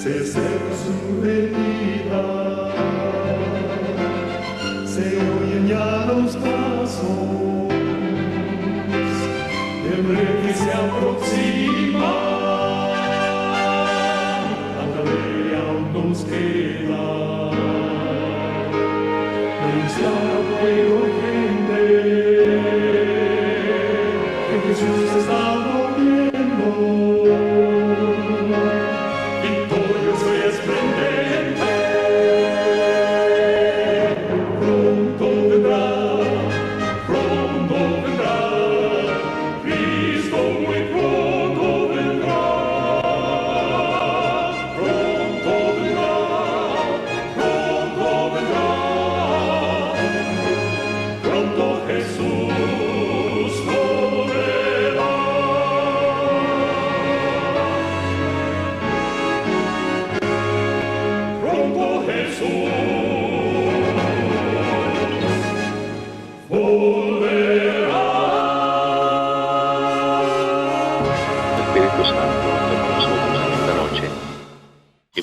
se acerca su venida, se oyen ya los pasos del rey que se aproxima. Tanta ley aún nos queda, denunciar a pueblo y gente que Jesús está volviendo.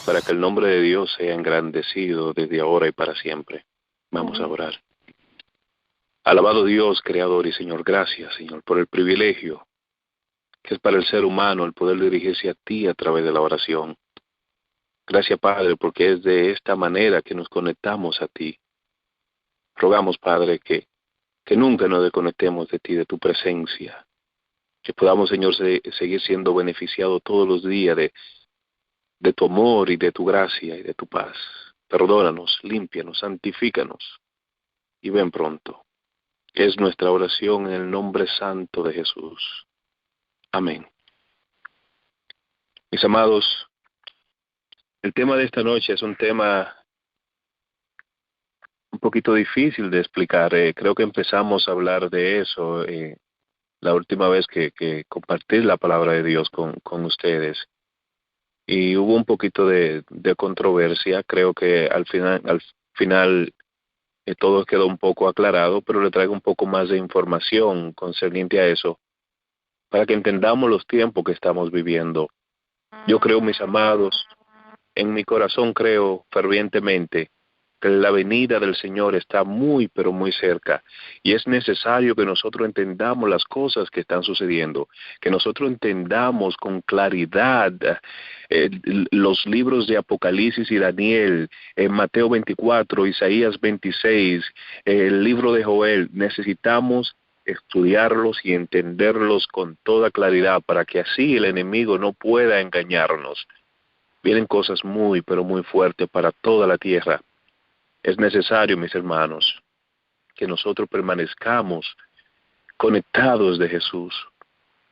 Para que el nombre de Dios sea engrandecido desde ahora y para siempre. Vamos a orar. Alabado Dios, Creador y Señor, gracias, Señor, por el privilegio que es para el ser humano el poder dirigirse a ti a través de la oración. Gracias, Padre, porque es de esta manera que nos conectamos a ti. Rogamos, Padre, que nunca nos desconectemos de ti, de tu presencia. Que podamos, Señor, seguir siendo beneficiados todos los días de tu amor y de tu gracia y de tu paz. Perdónanos, límpianos, santifícanos y ven pronto. Es nuestra oración en el nombre santo de Jesús. Amén. Mis amados, el tema de esta noche es un tema un poquito difícil de explicar. Creo que empezamos a hablar de eso la última vez que compartí la palabra de Dios con ustedes. Y hubo un poquito de controversia. Creo que al final todo quedó un poco aclarado, pero le traigo un poco más de información concerniente a eso, para que entendamos los tiempos que estamos viviendo. Yo creo, mis amados, en mi corazón creo fervientemente que la venida del Señor está muy, pero muy cerca, y es necesario que nosotros entendamos las cosas que están sucediendo, que nosotros entendamos con claridad los libros de Apocalipsis y Daniel, Mateo 24, Isaías 26, el libro de Joel. Necesitamos estudiarlos y entenderlos con toda claridad para que así el enemigo no pueda engañarnos. Vienen cosas muy, pero muy fuertes para toda la tierra. Es necesario, mis hermanos, que nosotros permanezcamos conectados de Jesús,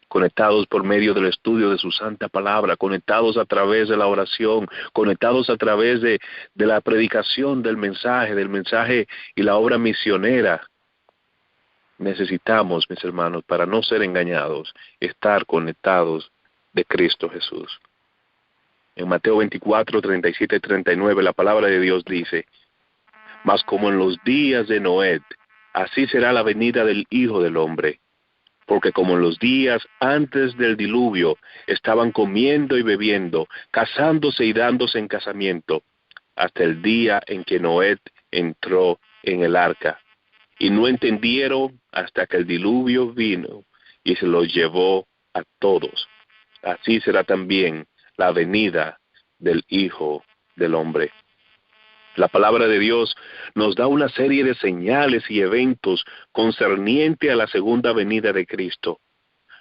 conectados por medio del estudio de su santa palabra, conectados a través de la oración, conectados a través de la predicación del mensaje y la obra misionera. Necesitamos, mis hermanos, para no ser engañados, estar conectados de Cristo Jesús. En Mateo 24, 37 y 39, la palabra de Dios dice: mas como en los días de Noé, así será la venida del Hijo del Hombre. Porque como en los días antes del diluvio estaban comiendo y bebiendo, casándose y dándose en casamiento, hasta el día en que Noé entró en el arca. Y no entendieron hasta que el diluvio vino y se los llevó a todos. Así será también la venida del Hijo del Hombre. La palabra de Dios nos da una serie de señales y eventos concerniente a la segunda venida de Cristo.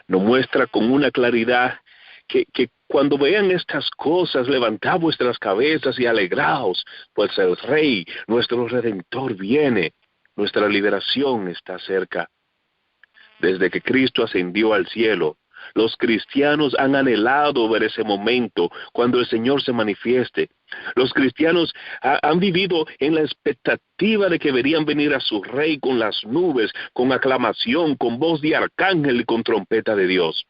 Nos muestra con una claridad que cuando vean estas cosas, levantad vuestras cabezas y alegraos, pues el Rey, nuestro Redentor, viene. Nuestra liberación está cerca. Desde que Cristo ascendió al cielo, los cristianos han anhelado ver ese momento cuando el Señor se manifieste. Los cristianos han vivido en la expectativa de que verían venir a su Rey con las nubes, con aclamación, con voz de arcángel y con trompeta de Dios.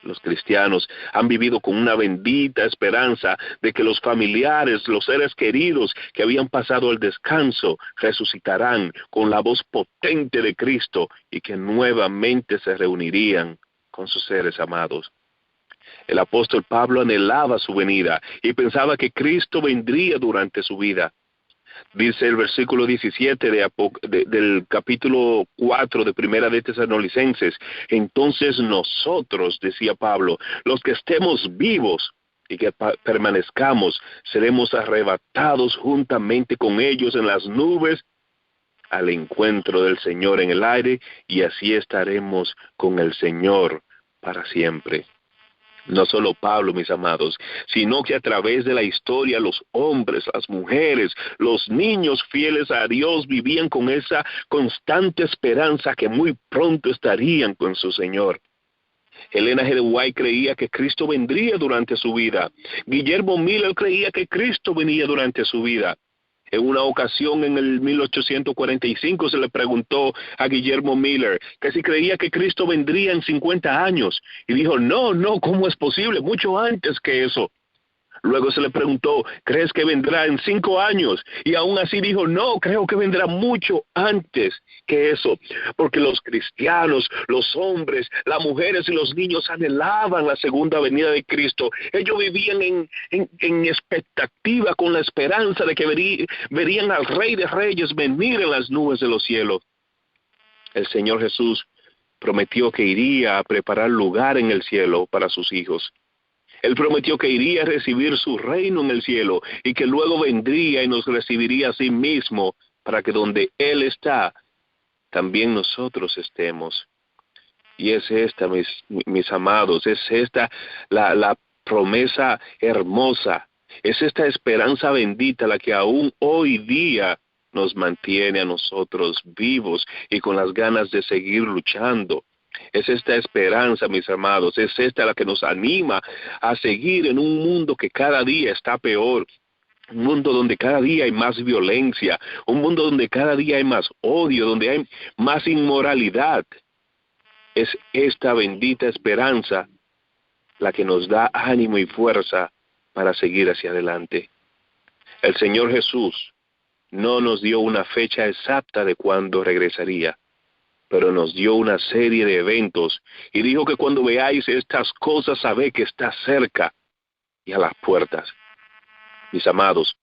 Los cristianos han vivido con una bendita esperanza de que los familiares, los seres queridos que habían pasado el descanso, resucitarán con la voz potente de Cristo y que nuevamente se reunirían con sus seres amados. El apóstol Pablo anhelaba su venida y pensaba que Cristo vendría durante su vida. Dice el versículo 17 del capítulo 4 de Primera de Tesalonicenses: entonces nosotros, decía Pablo, los que estemos vivos y que permanezcamos, seremos arrebatados juntamente con ellos en las nubes al encuentro del Señor en el aire, y así estaremos con el Señor para siempre. No solo Pablo, mis amados, sino que a través de la historia los hombres, las mujeres, los niños fieles a Dios vivían con esa constante esperanza que muy pronto estarían con su Señor. Elena G. de White creía que Cristo vendría durante su vida. Guillermo Miller creía que Cristo venía durante su vida. En una ocasión en el 1845 se le preguntó a Guillermo Miller que si creía que Cristo vendría en 50 años. Y dijo, no, ¿cómo es posible? Mucho antes que eso. Luego se le preguntó, ¿crees que vendrá en 5 años? Y aún así dijo, no, creo que vendrá mucho antes que eso. Porque los cristianos, los hombres, las mujeres y los niños anhelaban la segunda venida de Cristo. Ellos vivían en expectativa, con la esperanza de que verían al Rey de Reyes venir en las nubes de los cielos. El Señor Jesús prometió que iría a preparar lugar en el cielo para sus hijos. Él prometió que iría a recibir su reino en el cielo y que luego vendría y nos recibiría a sí mismo para que donde Él está, también nosotros estemos. Y es esta, mis amados, es esta la promesa hermosa, es esta esperanza bendita la que aún hoy día nos mantiene a nosotros vivos y con las ganas de seguir luchando. Es esta esperanza, mis amados, es esta la que nos anima a seguir en un mundo que cada día está peor, un mundo donde cada día hay más violencia, un mundo donde cada día hay más odio, donde hay más inmoralidad. Es esta bendita esperanza la que nos da ánimo y fuerza para seguir hacia adelante. El Señor Jesús no nos dio una fecha exacta de cuándo regresaría, pero nos dio una serie de eventos y dijo que cuando veáis estas cosas, sabed que está cerca y a las puertas. Mis amados,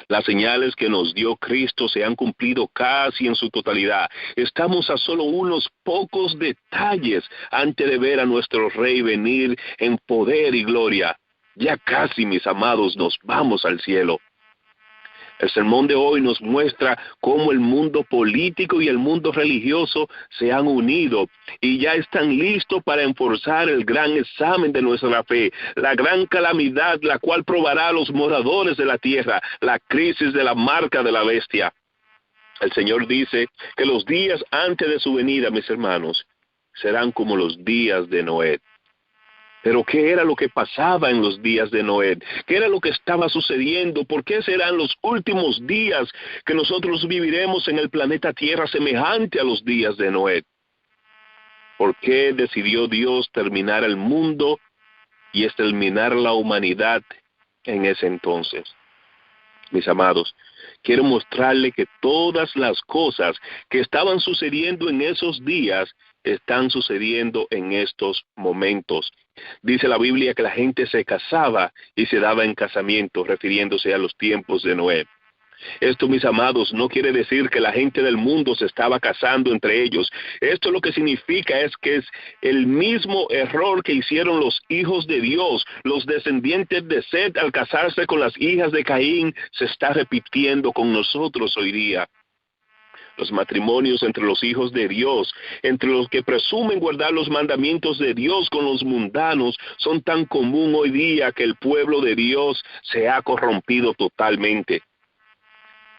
las señales que nos dio Cristo se han cumplido casi en su totalidad. Estamos a solo unos pocos detalles antes de ver a nuestro Rey venir en poder y gloria. Ya casi, mis amados, nos vamos al cielo. El sermón de hoy nos muestra cómo el mundo político y el mundo religioso se han unido y ya están listos para enforzar el gran examen de nuestra fe, la gran calamidad la cual probará a los moradores de la tierra, la crisis de la marca de la bestia. El Señor dice que los días antes de su venida, mis hermanos, serán como los días de Noé. Pero ¿qué era lo que pasaba en los días de Noé? ¿Qué era lo que estaba sucediendo? ¿Por qué serán los últimos días que nosotros viviremos en el planeta Tierra semejante a los días de Noé? ¿Por qué decidió Dios terminar el mundo y exterminar la humanidad en ese entonces? Mis amados, quiero mostrarle que todas las cosas que estaban sucediendo en esos días están sucediendo en estos momentos. Dice la Biblia que la gente se casaba y se daba en casamiento, refiriéndose a los tiempos de Noé. Esto, mis amados, no quiere decir que la gente del mundo se estaba casando entre ellos. Esto lo que significa es que es el mismo error que hicieron los hijos de Dios, los descendientes de Set al casarse con las hijas de Caín, se está repitiendo con nosotros hoy día. Los matrimonios entre los hijos de Dios, entre los que presumen guardar los mandamientos de Dios con los mundanos, son tan común hoy día que el pueblo de Dios se ha corrompido totalmente.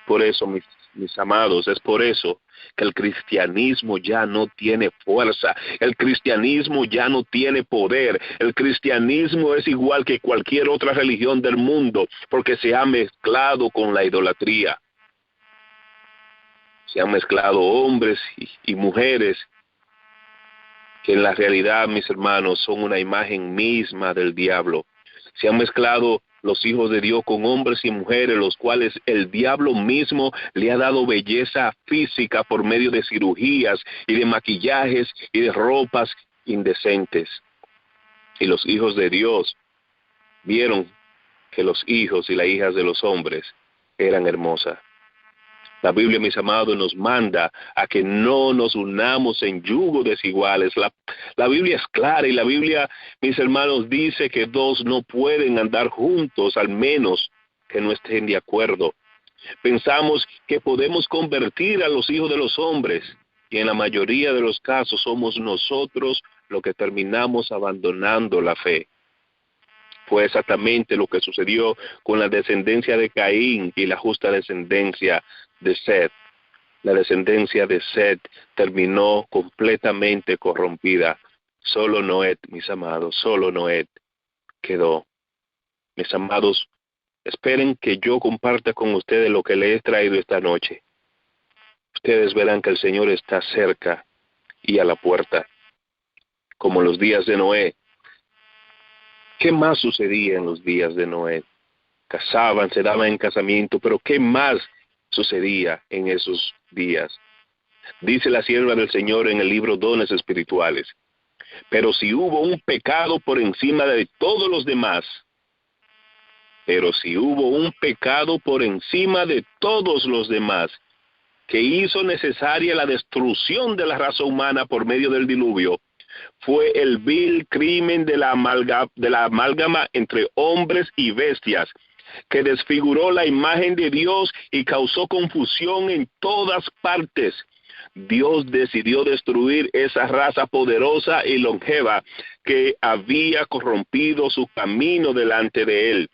Por eso, mis amados, es por eso que el cristianismo ya no tiene fuerza, el cristianismo ya no tiene poder, el cristianismo es igual que cualquier otra religión del mundo, porque se ha mezclado con la idolatría. Se han mezclado hombres y mujeres que en la realidad, mis hermanos, son una imagen misma del diablo. Se han mezclado los hijos de Dios con hombres y mujeres, los cuales el diablo mismo le ha dado belleza física por medio de cirugías y de maquillajes y de ropas indecentes. Y los hijos de Dios vieron que los hijos y las hijas de los hombres eran hermosas. La Biblia, mis amados, nos manda a que no nos unamos en yugo desiguales. La Biblia es clara y la Biblia, mis hermanos, dice que dos no pueden andar juntos, al menos que no estén de acuerdo. Pensamos que podemos convertir a los hijos de los hombres y en la mayoría de los casos somos nosotros los que terminamos abandonando la fe. Fue exactamente lo que sucedió con la descendencia de Caín y la justa descendencia de Set. La descendencia de Set terminó completamente corrompida. Solo Noé, mis amados, solo Noé quedó. Mis amados, esperen que yo comparta con ustedes lo que les he traído esta noche. Ustedes verán que el Señor está cerca y a la puerta. Como los días de Noé. ¿Qué más sucedía en los días de Noé? Casaban, se daban en casamiento, pero ¿qué más sucedía en esos días? Dice la sierva del Señor en el libro Dones Espirituales: pero si hubo un pecado por encima de todos los demás, que hizo necesaria la destrucción de la raza humana por medio del diluvio, fue el vil crimen de la amálgama entre hombres y bestias, que desfiguró la imagen de Dios y causó confusión en todas partes. Dios decidió destruir esa raza poderosa y longeva que había corrompido su camino delante de él.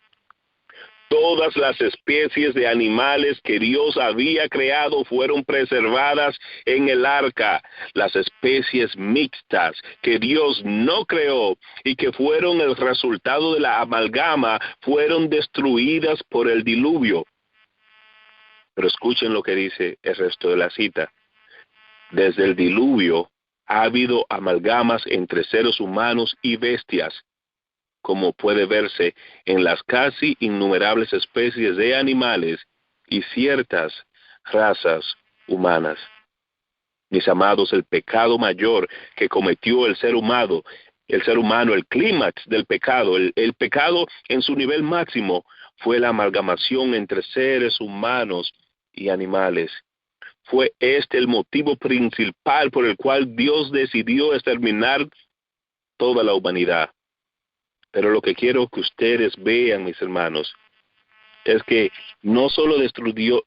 Todas las especies de animales que Dios había creado fueron preservadas en el arca. Las especies mixtas que Dios no creó y que fueron el resultado de la amalgama fueron destruidas por el diluvio. Pero escuchen lo que dice el resto de la cita. Desde el diluvio ha habido amalgamas entre seres humanos y bestias, como puede verse en las casi innumerables especies de animales y ciertas razas humanas. Mis amados, el pecado mayor que cometió el ser humano, el clímax del pecado, el pecado en su nivel máximo, fue la amalgamación entre seres humanos y animales. Fue este el motivo principal por el cual Dios decidió exterminar toda la humanidad. Pero lo que quiero que ustedes vean, mis hermanos, es que no solo destruyó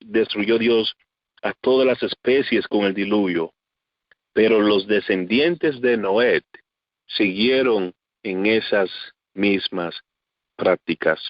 Dios a todas las especies con el diluvio, pero los descendientes de Noé siguieron en esas mismas prácticas.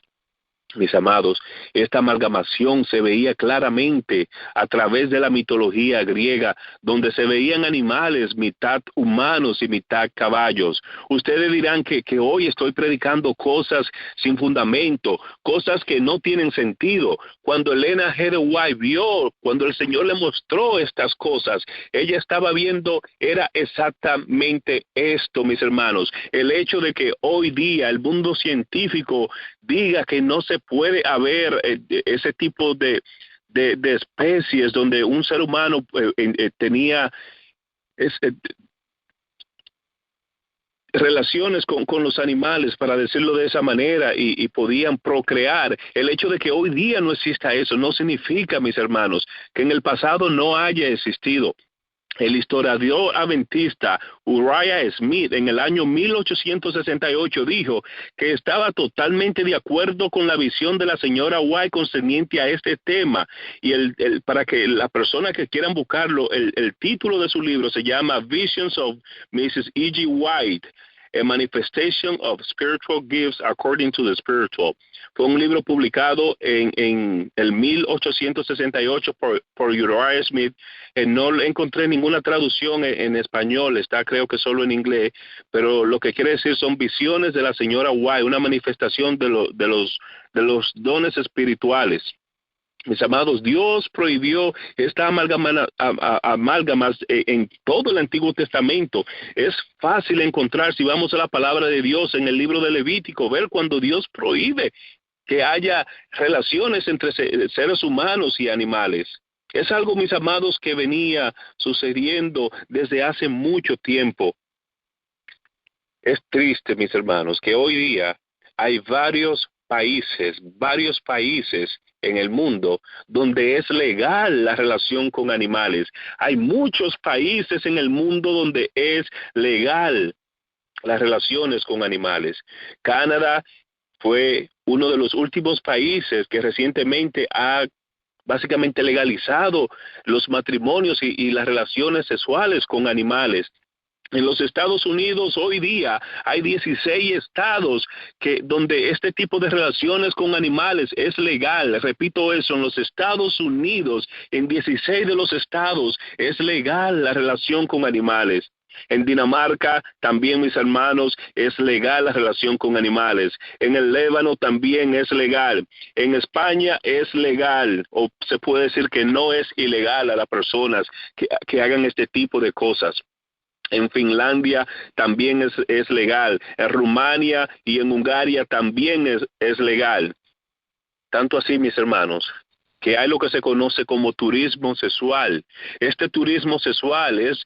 Mis amados, esta amalgamación se veía claramente a través de la mitología griega, donde se veían animales mitad humanos y mitad caballos. Ustedes dirán que hoy estoy predicando cosas sin fundamento, cosas que no tienen sentido. Cuando Elena G. de White vio, cuando el Señor le mostró estas cosas, ella estaba viendo, era exactamente esto, mis hermanos. El hecho de que hoy día el mundo científico diga que no se puede haber ese tipo de especies donde un ser humano tenía relaciones con los animales, para decirlo de esa manera, y podían procrear. El hecho de que hoy día no exista eso no significa, mis hermanos, que en el pasado no haya existido. El historiador adventista Uriah Smith en el año 1868 dijo que estaba totalmente de acuerdo con la visión de la señora White concerniente a este tema, y para que la persona que quieran buscarlo, el título de su libro se llama Visions of Mrs. E.G. White, A Manifestation of Spiritual Gifts According to the Spiritual. Fue un libro publicado en el 1868 por Uriah Smith. No encontré ninguna traducción en español, está creo que solo en inglés, pero lo que quiere decir son visiones de la señora White, una manifestación de los dones espirituales. Mis amados, Dios prohibió esta amálgamas en todo el Antiguo Testamento. Es fácil encontrar, si vamos a la palabra de Dios en el libro de Levítico, ver cuando Dios prohíbe que haya relaciones entre seres humanos y animales. Es algo, mis amados, que venía sucediendo desde hace mucho tiempo. Es triste, mis hermanos, que hoy día hay varios países en el mundo donde es legal la relación con animales. Hay muchos países en el mundo donde es legal las relaciones con animales. Canadá fue uno de los últimos países que recientemente ha básicamente legalizado los matrimonios y las relaciones sexuales con animales. En los Estados Unidos hoy día hay 16 estados donde este tipo de relaciones con animales es legal. Repito eso, en los Estados Unidos, en 16 de los estados es legal la relación con animales. En Dinamarca también, mis hermanos, es legal la relación con animales. En el Líbano también es legal. En España es legal, o se puede decir que no es ilegal a las personas que hagan este tipo de cosas. En Finlandia también es legal. En Rumania y en Hungría también es legal. Tanto así, mis hermanos, que hay lo que se conoce como turismo sexual. Este turismo sexual es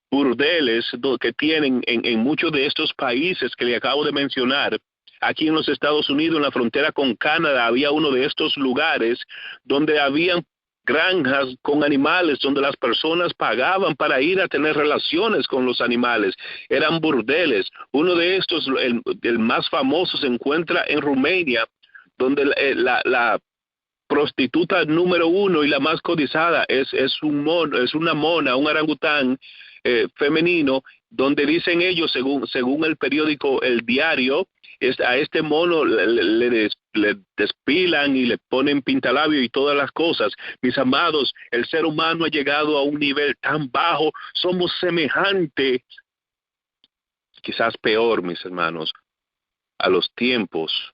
burdeles que tienen en muchos de estos países que le acabo de mencionar. Aquí en los Estados Unidos, en la frontera con Canadá, había uno de estos lugares donde habían granjas con animales, donde las personas pagaban para ir a tener relaciones con los animales. Eran burdeles. Uno de estos, el más famoso, se encuentra en Rumania, donde la prostituta número 1 y la más codiciada es una mona, un orangután femenino, donde dicen ellos, según el periódico El Diario, a este mono le despilan y le ponen pintalabio y todas las cosas. Mis amados, el ser humano ha llegado a un nivel tan bajo, somos semejantes, quizás peor, mis hermanos, a los tiempos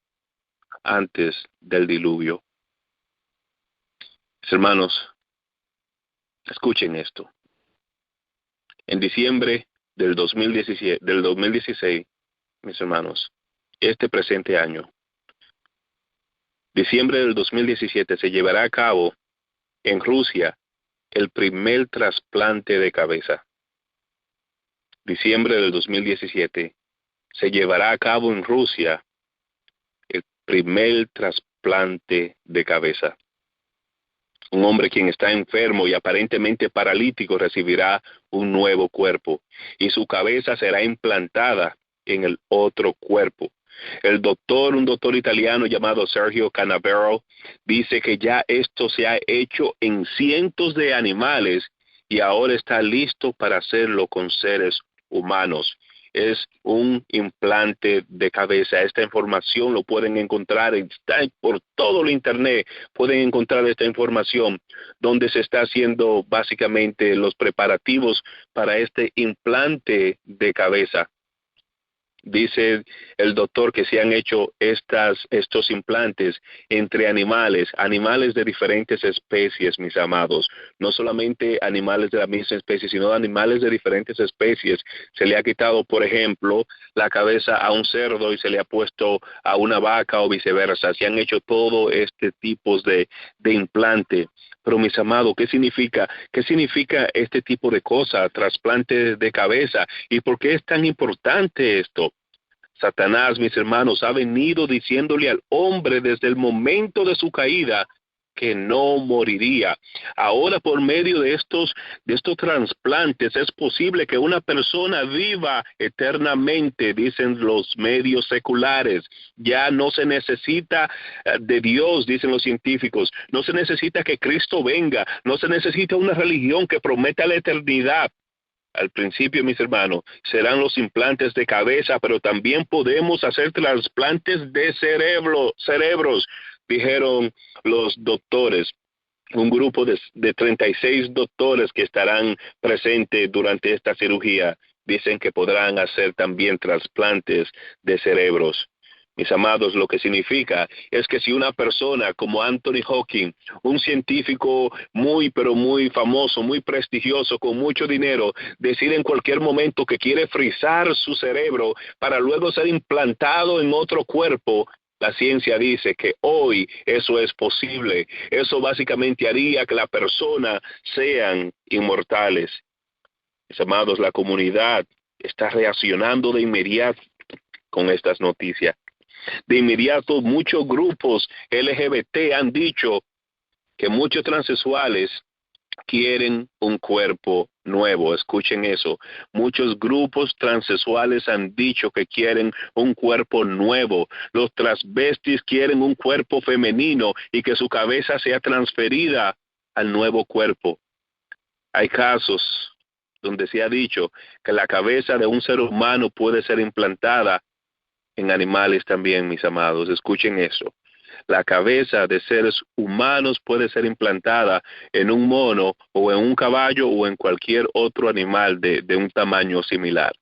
antes del diluvio. Mis hermanos, escuchen esto. En diciembre del 2016, mis hermanos, este presente año, diciembre del 2017, se llevará a cabo en Rusia el primer trasplante de cabeza. Diciembre del 2017, se llevará a cabo en Rusia el primer trasplante de cabeza. Un hombre quien está enfermo y aparentemente paralítico recibirá un nuevo cuerpo y su cabeza será implantada en el otro cuerpo. Un doctor italiano llamado Sergio Canavero, dice que ya esto se ha hecho en cientos de animales y ahora está listo para hacerlo con seres humanos. Es un implante de cabeza. Esta información lo pueden encontrar, está por todo el internet, pueden encontrar esta información donde se está haciendo básicamente los preparativos para este implante de cabeza. Dice el doctor que se han hecho estos implantes entre animales de diferentes especies, mis amados. No solamente animales de la misma especie, sino animales de diferentes especies. Se le ha quitado, por ejemplo, la cabeza a un cerdo y se le ha puesto a una vaca o viceversa. Se han hecho todo este tipo de implante. Pero mis amados, ¿qué significa este tipo de cosas, trasplante de cabeza? ¿Y por qué es tan importante esto? Satanás, mis hermanos, ha venido diciéndole al hombre desde el momento de su caída que no moriría. Ahora, por medio de estos trasplantes, es posible que una persona viva eternamente, dicen los medios seculares. Ya no se necesita de Dios, dicen los científicos. No se necesita que Cristo venga. No se necesita una religión que prometa la eternidad. Al principio, mis hermanos, serán los implantes de cabeza, pero también podemos hacer trasplantes de cerebros, dijeron los doctores. Un grupo de 36 doctores que estarán presentes durante esta cirugía dicen que podrán hacer también trasplantes de cerebros. Mis amados, lo que significa es que si una persona como Anthony Hawking, un científico pero muy famoso, muy prestigioso, con mucho dinero, decide en cualquier momento que quiere frizar su cerebro para luego ser implantado en otro cuerpo, la ciencia dice que hoy eso es posible. Eso básicamente haría que la persona sean inmortales. Mis amados, la comunidad está reaccionando de inmediato con estas noticias. De inmediato, muchos grupos LGBT han dicho que muchos transexuales quieren un cuerpo nuevo. Escuchen eso. Muchos grupos transexuales han dicho que quieren un cuerpo nuevo. Los transvestis quieren un cuerpo femenino y que su cabeza sea transferida al nuevo cuerpo. Hay casos donde se ha dicho que la cabeza de un ser humano puede ser implantada en animales también, mis amados. Escuchen eso. La cabeza de seres humanos puede ser implantada en un mono o en un caballo o en cualquier otro animal de un tamaño similar.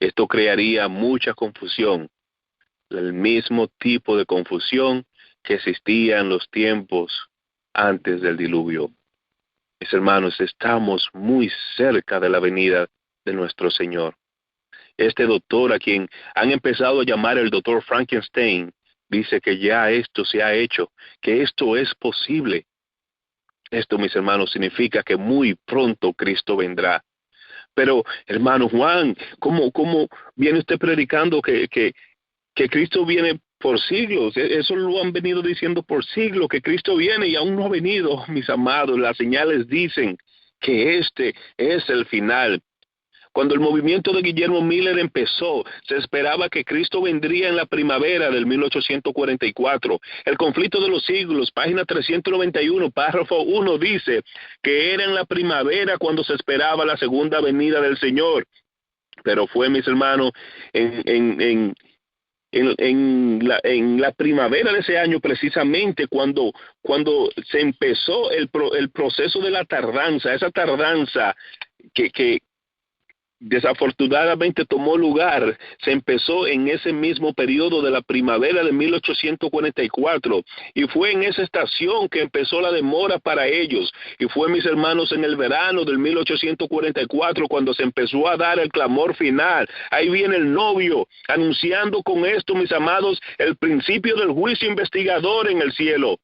Esto crearía mucha confusión, el mismo tipo de confusión que existía en los tiempos antes del diluvio. Mis hermanos, estamos muy cerca de la venida de nuestro Señor. Este doctor, a quien han empezado a llamar el doctor Frankenstein, dice que ya esto se ha hecho, que esto es posible. Esto, mis hermanos, significa que muy pronto Cristo vendrá. Pero, hermano Juan, ¿cómo viene usted predicando que Cristo viene por siglos? Eso lo han venido diciendo por siglos, que Cristo viene y aún no ha venido, mis amados. Las señales dicen que este es el final. Cuando el movimiento de Guillermo Miller empezó, se esperaba que Cristo vendría en la primavera del 1844. El conflicto de los siglos, página 391, párrafo 1, dice que era en la primavera cuando se esperaba la segunda venida del Señor. Pero fue, mis hermanos, en la primavera de ese año, precisamente cuando se empezó el proceso de la tardanza, esa tardanza que desafortunadamente tomó lugar, se empezó en ese mismo periodo de la primavera de 1844 y fue en esa estación que empezó la demora para ellos, y fue, mis hermanos, en el verano del 1844 cuando se empezó a dar el clamor final. Ahí viene el novio anunciando con esto, mis amados, el principio del juicio investigador en el cielo.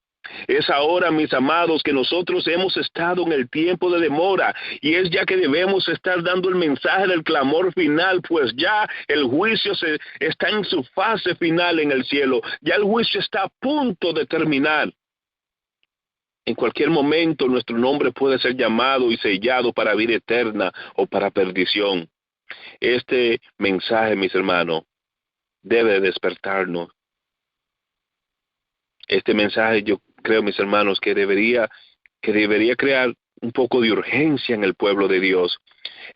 Es ahora, mis amados, que nosotros hemos estado en el tiempo de demora, y es ya que debemos estar dando el mensaje del clamor final, pues ya el juicio está en su fase final en el cielo. Ya el juicio está a punto de terminar. En cualquier momento nuestro nombre puede ser llamado y sellado para vida eterna o para perdición. Este mensaje, mis hermanos, debe despertarnos. Este mensaje, yo creo, mis hermanos, que debería crear un poco de urgencia en el pueblo de Dios.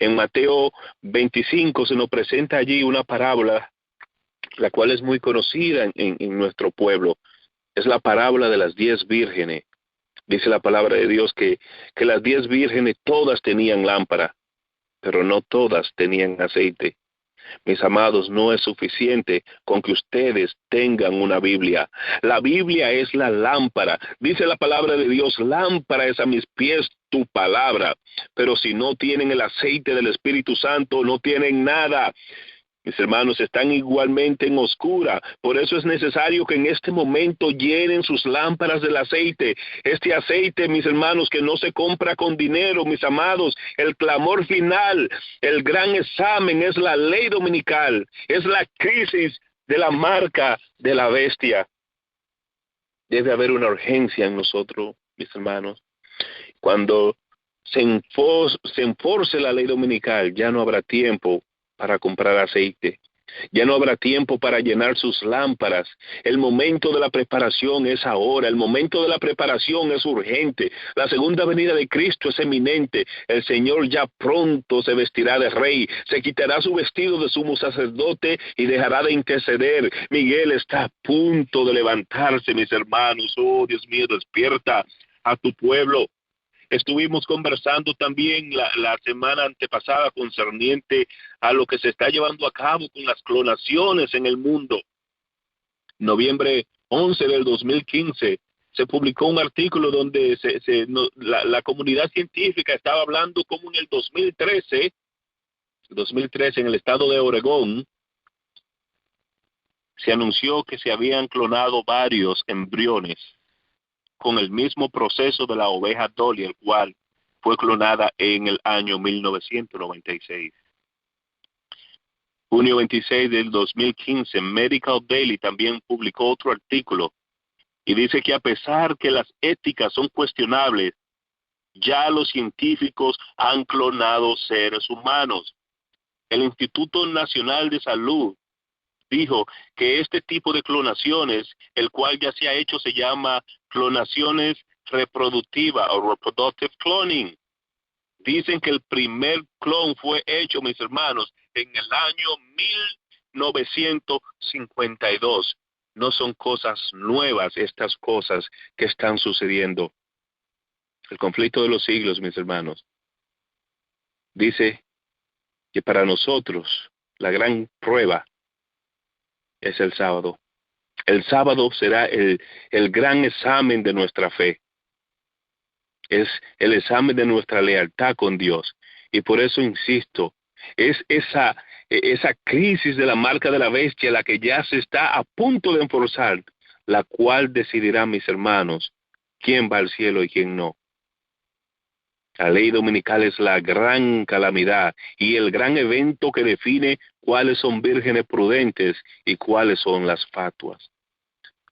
En Mateo 25 se nos presenta allí una parábola, la cual es muy conocida en nuestro pueblo. Es la parábola de las 10 vírgenes. Dice la palabra de Dios que las 10 vírgenes todas tenían lámpara, pero no todas tenían aceite. Mis amados, no es suficiente con que ustedes tengan una Biblia. La Biblia es la lámpara. Dice la palabra de Dios, lámpara es a mis pies tu palabra. Pero si no tienen el aceite del Espíritu Santo, no tienen nada. Mis hermanos, están igualmente en oscura. Por eso es necesario que en este momento llenen sus lámparas del aceite. Este aceite, mis hermanos, que no se compra con dinero, mis amados. El clamor final, el gran examen, es la ley dominical. Es la crisis de la marca de la bestia. Debe haber una urgencia en nosotros, mis hermanos. Cuando se enforce la ley dominical, ya no habrá tiempo para comprar aceite. Ya no habrá tiempo para llenar sus lámparas. El momento de la preparación es ahora. El momento de la preparación es urgente. La segunda venida de Cristo es eminente. El Señor ya pronto se vestirá de rey. Se quitará su vestido de sumo sacerdote y dejará de interceder. Miguel está a punto de levantarse, mis hermanos. Oh, Dios mío, despierta a tu pueblo. Estuvimos conversando también la semana antepasada concerniente a lo que se está llevando a cabo con las clonaciones en el mundo. Noviembre 11 del 2015 se publicó un artículo donde la comunidad científica estaba hablando como en el 2013 en el estado de Oregón, se anunció que se habían clonado varios embriones con el mismo proceso de la oveja Dolly, el cual fue clonada en el año 1996. Junio 26 del 2015, Medical Daily también publicó otro artículo y dice que a pesar que las éticas son cuestionables, ya los científicos han clonado seres humanos. El Instituto Nacional de Salud dijo que este tipo de clonaciones, el cual ya se ha hecho, se llama clonaciones reproductivas o reproductive cloning. Dicen que el primer clon fue hecho, mis hermanos, en el año 1952. No son cosas nuevas estas cosas que están sucediendo. El conflicto de los siglos, mis hermanos, dice que para nosotros la gran prueba es el sábado. El sábado será el gran examen de nuestra fe. Es el examen de nuestra lealtad con Dios. Y por eso insisto, es esa crisis de la marca de la bestia la que ya se está a punto de enforzar, la cual decidirá, mis hermanos, quién va al cielo y quién no. La ley dominical es la gran calamidad y el gran evento que define cuáles son vírgenes prudentes y cuáles son las fatuas.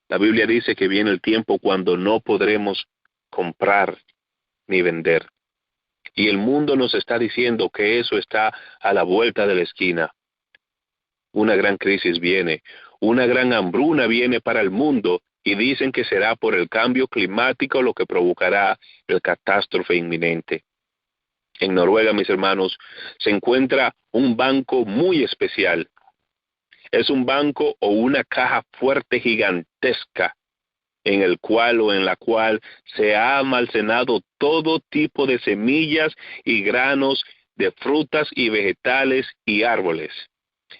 La Biblia dice que viene el tiempo cuando no podremos comprar ni vender. Y el mundo nos está diciendo que eso está a la vuelta de la esquina. Una gran crisis viene, una gran hambruna viene para el mundo y dicen que será por el cambio climático lo que provocará el catástrofe inminente. En Noruega, mis hermanos, se encuentra un banco muy especial. Es un banco o una caja fuerte gigantesca en el cual o en la cual se ha almacenado todo tipo de semillas y granos de frutas y vegetales y árboles.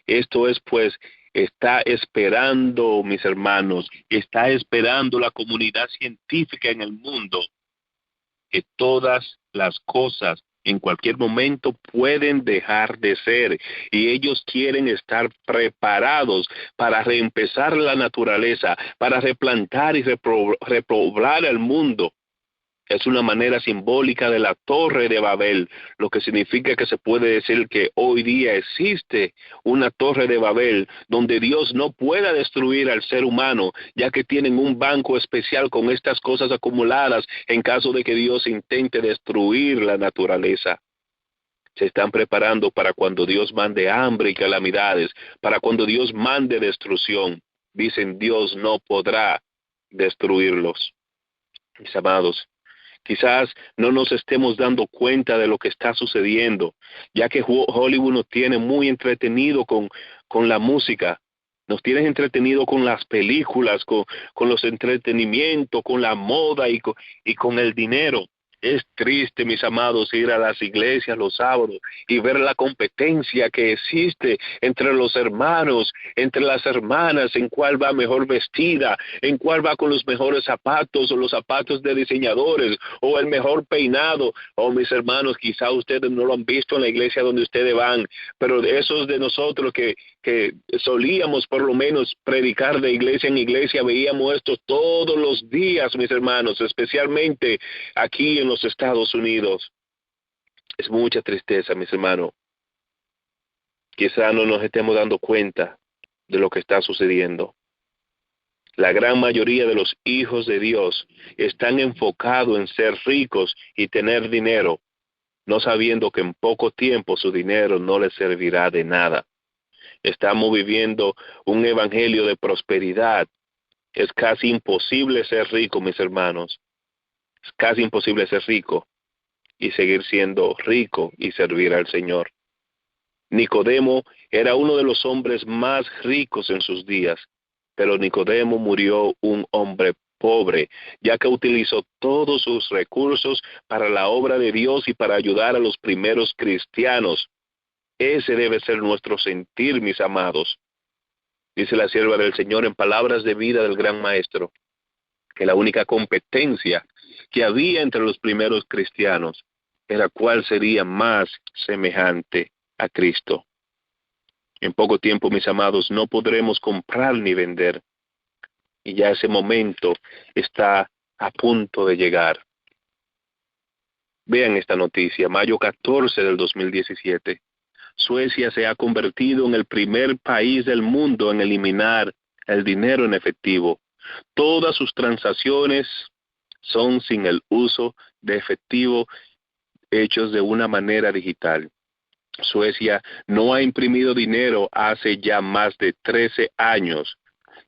Esto es pues, está esperando, mis hermanos, está esperando la comunidad científica en el mundo que todas las cosas en cualquier momento pueden dejar de ser y ellos quieren estar preparados para reempezar la naturaleza, para replantar y repoblar el mundo. Es una manera simbólica de la Torre de Babel, lo que significa que se puede decir que hoy día existe una Torre de Babel donde Dios no pueda destruir al ser humano, ya que tienen un banco especial con estas cosas acumuladas en caso de que Dios intente destruir la naturaleza. Se están preparando para cuando Dios mande hambre y calamidades, para cuando Dios mande destrucción. Dicen, Dios no podrá destruirlos. Mis amados, quizás no nos estemos dando cuenta de lo que está sucediendo, ya que Hollywood nos tiene muy entretenido con la música, nos tiene entretenido con las películas, con los entretenimientos, con la moda y con el dinero. Es triste, mis amados, ir a las iglesias los sábados y ver la competencia que existe entre los hermanos, entre las hermanas, en cuál va mejor vestida, en cuál va con los mejores zapatos o los zapatos de diseñadores o el mejor peinado. Oh, mis hermanos, quizá ustedes no lo han visto en la iglesia donde ustedes van, pero esos de nosotros que solíamos por lo menos predicar de iglesia en iglesia, veíamos esto todos los días, mis hermanos, especialmente aquí en los Estados Unidos. Es mucha tristeza, mis hermanos. Quizá no nos estemos dando cuenta de lo que está sucediendo. La gran mayoría de los hijos de Dios están enfocados en ser ricos y tener dinero, no sabiendo que en poco tiempo su dinero no les servirá de nada. Estamos viviendo un evangelio de prosperidad. Es casi imposible ser rico, mis hermanos. Es casi imposible ser rico y seguir siendo rico y servir al Señor. Nicodemo era uno de los hombres más ricos en sus días, pero Nicodemo murió un hombre pobre, ya que utilizó todos sus recursos para la obra de Dios y para ayudar a los primeros cristianos. Ese debe ser nuestro sentir, mis amados. Dice la sierva del Señor en palabras de vida del gran maestro, que la única competencia que había entre los primeros cristianos era cuál sería más semejante a Cristo. En poco tiempo, mis amados, no podremos comprar ni vender. Y ya ese momento está a punto de llegar. Vean esta noticia, mayo 14 del 2017. Suecia se ha convertido en el primer país del mundo en eliminar el dinero en efectivo. Todas sus transacciones son sin el uso de efectivo, hechos de una manera digital. Suecia no ha imprimido dinero hace ya más de 13 años.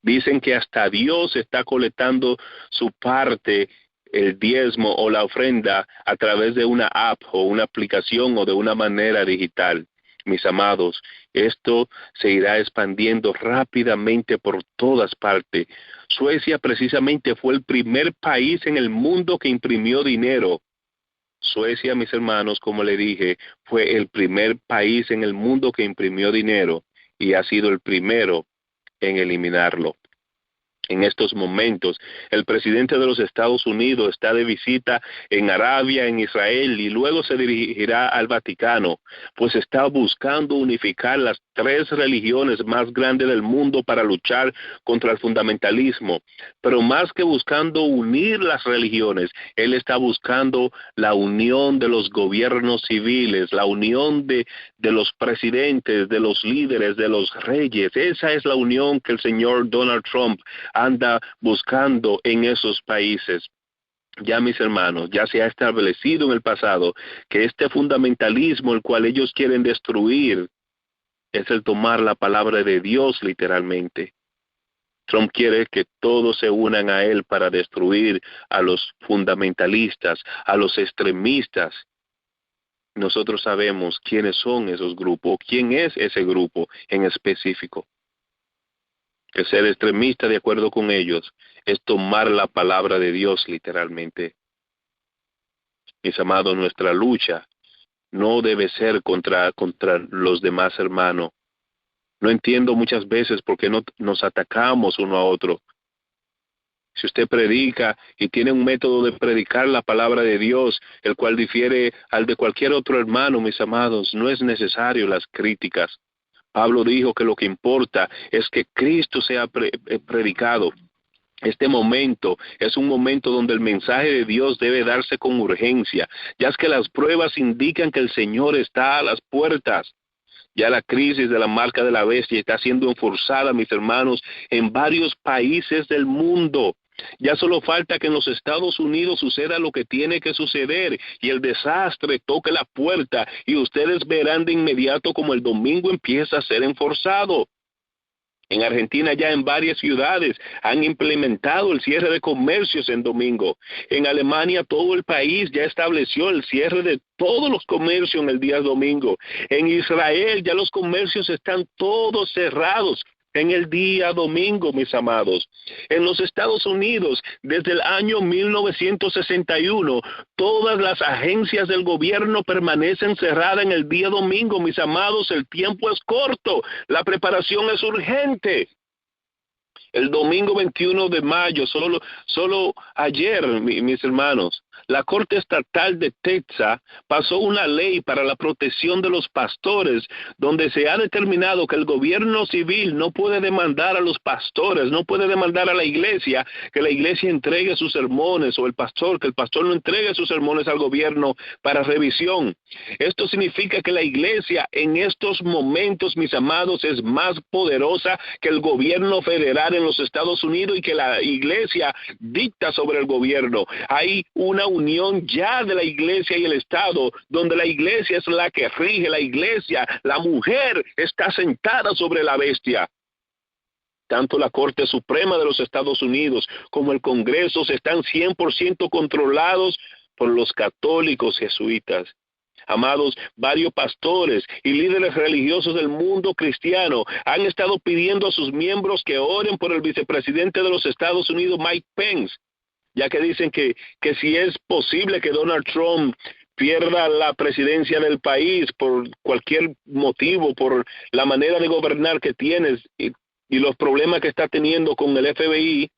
Dicen que hasta Dios está colectando su parte, el diezmo o la ofrenda, a través de una app o una aplicación o de una manera digital. Mis amados, esto se irá expandiendo rápidamente por todas partes. Suecia precisamente fue el primer país en el mundo que imprimió dinero. Suecia, mis hermanos, como le dije, fue el primer país en el mundo que imprimió dinero y ha sido el primero en eliminarlo. En estos momentos, el presidente de los Estados Unidos está de visita en Arabia, en Israel, y luego se dirigirá al Vaticano, pues está buscando unificar las 3 religiones más grandes del mundo para luchar contra el fundamentalismo. Pero más que buscando unir las religiones, él está buscando la unión de los gobiernos civiles, la unión de los presidentes, de los líderes, de los reyes. Esa es la unión que el señor Donald Trump anda buscando en esos países. Ya, mis hermanos, ya se ha establecido en el pasado que este fundamentalismo, el cual ellos quieren destruir, es el tomar la palabra de Dios literalmente. Trump quiere que todos se unan a él para destruir a los fundamentalistas, a los extremistas. Nosotros sabemos quiénes son esos grupos, quién es ese grupo en específico. Que ser extremista de acuerdo con ellos es tomar la palabra de Dios literalmente. Mis amados, nuestra lucha no debe ser contra los demás hermanos. No entiendo muchas veces por qué no nos atacamos uno a otro. Si usted predica y tiene un método de predicar la palabra de Dios, el cual difiere al de cualquier otro hermano, mis amados, no es necesario las críticas. Pablo dijo que lo que importa es que Cristo sea predicado. Este momento es un momento donde el mensaje de Dios debe darse con urgencia, ya es que las pruebas indican que el Señor está a las puertas. Ya la crisis de la marca de la bestia está siendo enforzada, mis hermanos, en varios países del mundo. Ya solo falta que en los Estados Unidos suceda lo que tiene que suceder y el desastre toque la puerta y ustedes verán de inmediato como el domingo empieza a ser enforzado. En Argentina ya en varias ciudades han implementado el cierre de comercios en domingo. En Alemania todo el país ya estableció el cierre de todos los comercios en el día domingo. En Israel ya los comercios están todos cerrados en el día domingo, mis amados. En los Estados Unidos, desde el año 1961, todas las agencias del gobierno permanecen cerradas en el día domingo, mis amados. El tiempo es corto, la preparación es urgente. El domingo 21 de mayo, solo ayer, mis hermanos, la Corte Estatal de Texas pasó una ley para la protección de los pastores, donde se ha determinado que el gobierno civil no puede demandar a los pastores, no puede demandar a la iglesia, que la iglesia entregue sus sermones, o que el pastor no entregue sus sermones al gobierno para revisión. Esto significa que la iglesia en estos momentos, mis amados, es más poderosa que el gobierno federal en los Estados Unidos y que la iglesia dicta sobre el gobierno. Hay una unión ya de la iglesia y el Estado, donde la iglesia es la que rige, la iglesia, la mujer está sentada sobre la bestia. Tanto la Corte Suprema de los Estados Unidos como el Congreso están 100% controlados por los católicos jesuitas. Amados, varios pastores y líderes religiosos del mundo cristiano han estado pidiendo a sus miembros que oren por el vicepresidente de los Estados Unidos, Mike Pence, ya que dicen que si es posible que Donald Trump pierda la presidencia del país por cualquier motivo, por la manera de gobernar que tiene y los problemas que está teniendo con el FBI,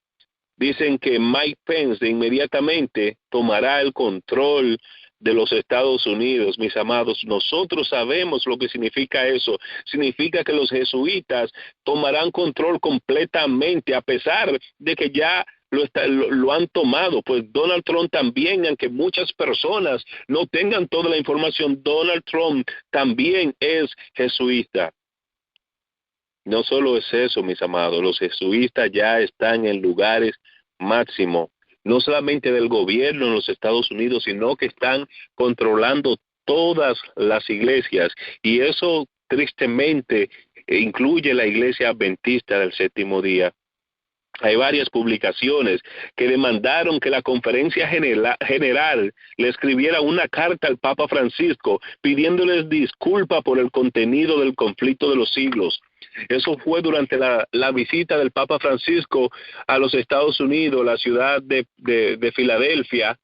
dicen que Mike Pence inmediatamente tomará el control de los Estados Unidos. Mis amados, nosotros sabemos lo que significa eso. Significa que los jesuitas tomarán control completamente, a pesar de que ya lo han tomado. Pues Donald Trump también, aunque muchas personas no tengan toda la información, Donald Trump también es jesuita. No solo es eso, mis amados, los jesuitas ya están en lugares máximos, no solamente del gobierno en los Estados Unidos, sino que están controlando todas las iglesias, y eso tristemente incluye la iglesia adventista del séptimo día. Hay varias publicaciones que demandaron que la conferencia general le escribiera una carta al Papa Francisco pidiéndoles disculpa por el contenido del conflicto de los siglos. Eso fue durante la visita del Papa Francisco a los Estados Unidos, la ciudad de Filadelfia.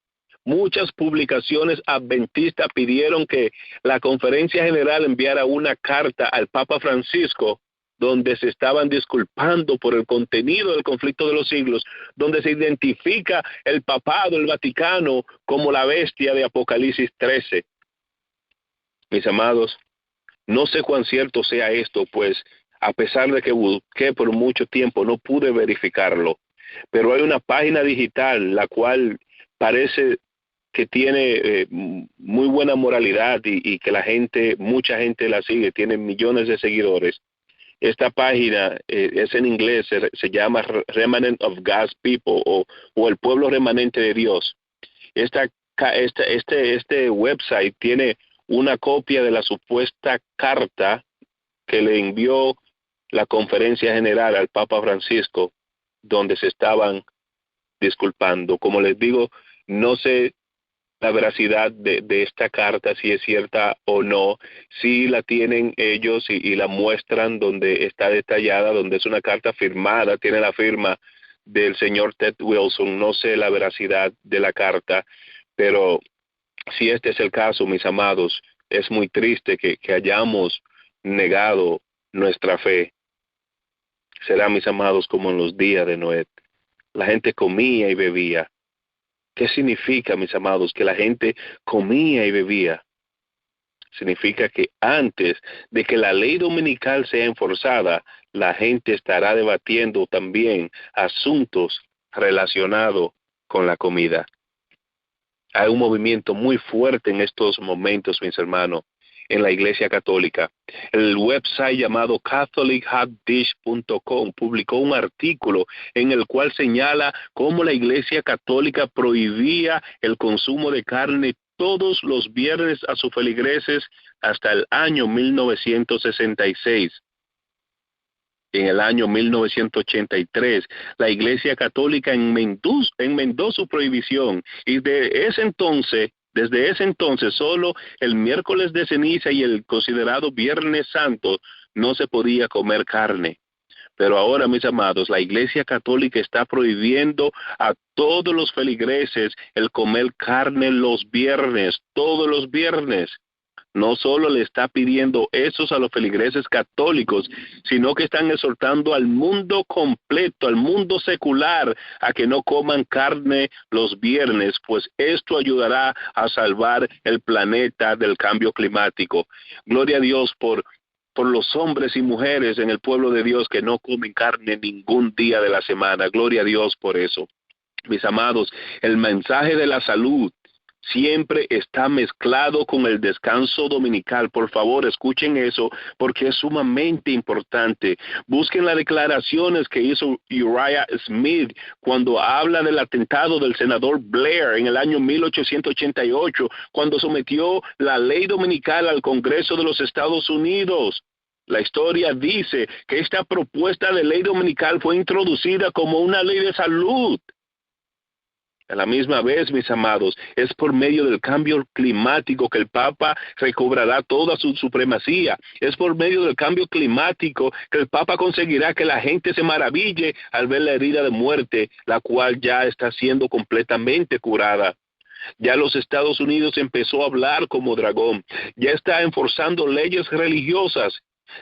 Muchas publicaciones adventistas pidieron que la conferencia general enviara una carta al Papa Francisco donde se estaban disculpando por el contenido del conflicto de los siglos, donde se identifica el papado, el Vaticano, como la bestia de Apocalipsis 13. Mis amados, no sé cuán cierto sea esto, pues a pesar de que busqué por mucho tiempo, no pude verificarlo. Pero hay una página digital, la cual parece que tiene muy buena moralidad y que mucha gente la sigue, tiene millones de seguidores. Esta página es en inglés, se llama Remnant of God's People o el pueblo remanente de Dios. Este website tiene una copia de la supuesta carta que le envió la conferencia general al Papa Francisco, donde se estaban disculpando. Como les digo, no sé la veracidad de esta carta, si es cierta o no. Si la tienen ellos y la muestran donde está detallada, donde es una carta firmada, tiene la firma del señor Ted Wilson. No sé la veracidad de la carta, pero si este es el caso, mis amados, es muy triste que hayamos negado nuestra fe. Será, mis amados, como en los días de Noé. La gente comía y bebía. ¿Qué significa, mis amados, que la gente comía y bebía? Significa que antes de que la ley dominical sea enforzada, la gente estará debatiendo también asuntos relacionados con la comida. Hay un movimiento muy fuerte en estos momentos, mis hermanos, en la Iglesia Católica. El website llamado CatholicHotDish.com publicó un artículo en el cual señala cómo la Iglesia Católica prohibía el consumo de carne todos los viernes a sus feligreses hasta el año 1966. En el año 1983, la Iglesia Católica enmendó su prohibición y desde ese entonces, solo el miércoles de ceniza y el considerado Viernes Santo no se podía comer carne. Pero ahora, mis amados, la Iglesia Católica está prohibiendo a todos los feligreses el comer carne los viernes, todos los viernes. No solo le está pidiendo eso a los feligreses católicos, sino que están exhortando al mundo completo, al mundo secular, a que no coman carne los viernes, pues esto ayudará a salvar el planeta del cambio climático. Gloria a Dios por los hombres y mujeres en el pueblo de Dios que no comen carne ningún día de la semana. Gloria a Dios por eso. Mis amados, el mensaje de la salud siempre está mezclado con el descanso dominical. Por favor, escuchen eso porque es sumamente importante. Busquen las declaraciones que hizo Uriah Smith cuando habla del atentado del senador Blair en el año 1888, cuando sometió la ley dominical al Congreso de los Estados Unidos. La historia dice que esta propuesta de ley dominical fue introducida como una ley de salud. A la misma vez, mis amados, es por medio del cambio climático que el Papa recobrará toda su supremacía. Es por medio del cambio climático que el Papa conseguirá que la gente se maraville al ver la herida de muerte, la cual ya está siendo completamente curada. Ya los Estados Unidos empezó a hablar como dragón. Ya está enforzando leyes religiosas.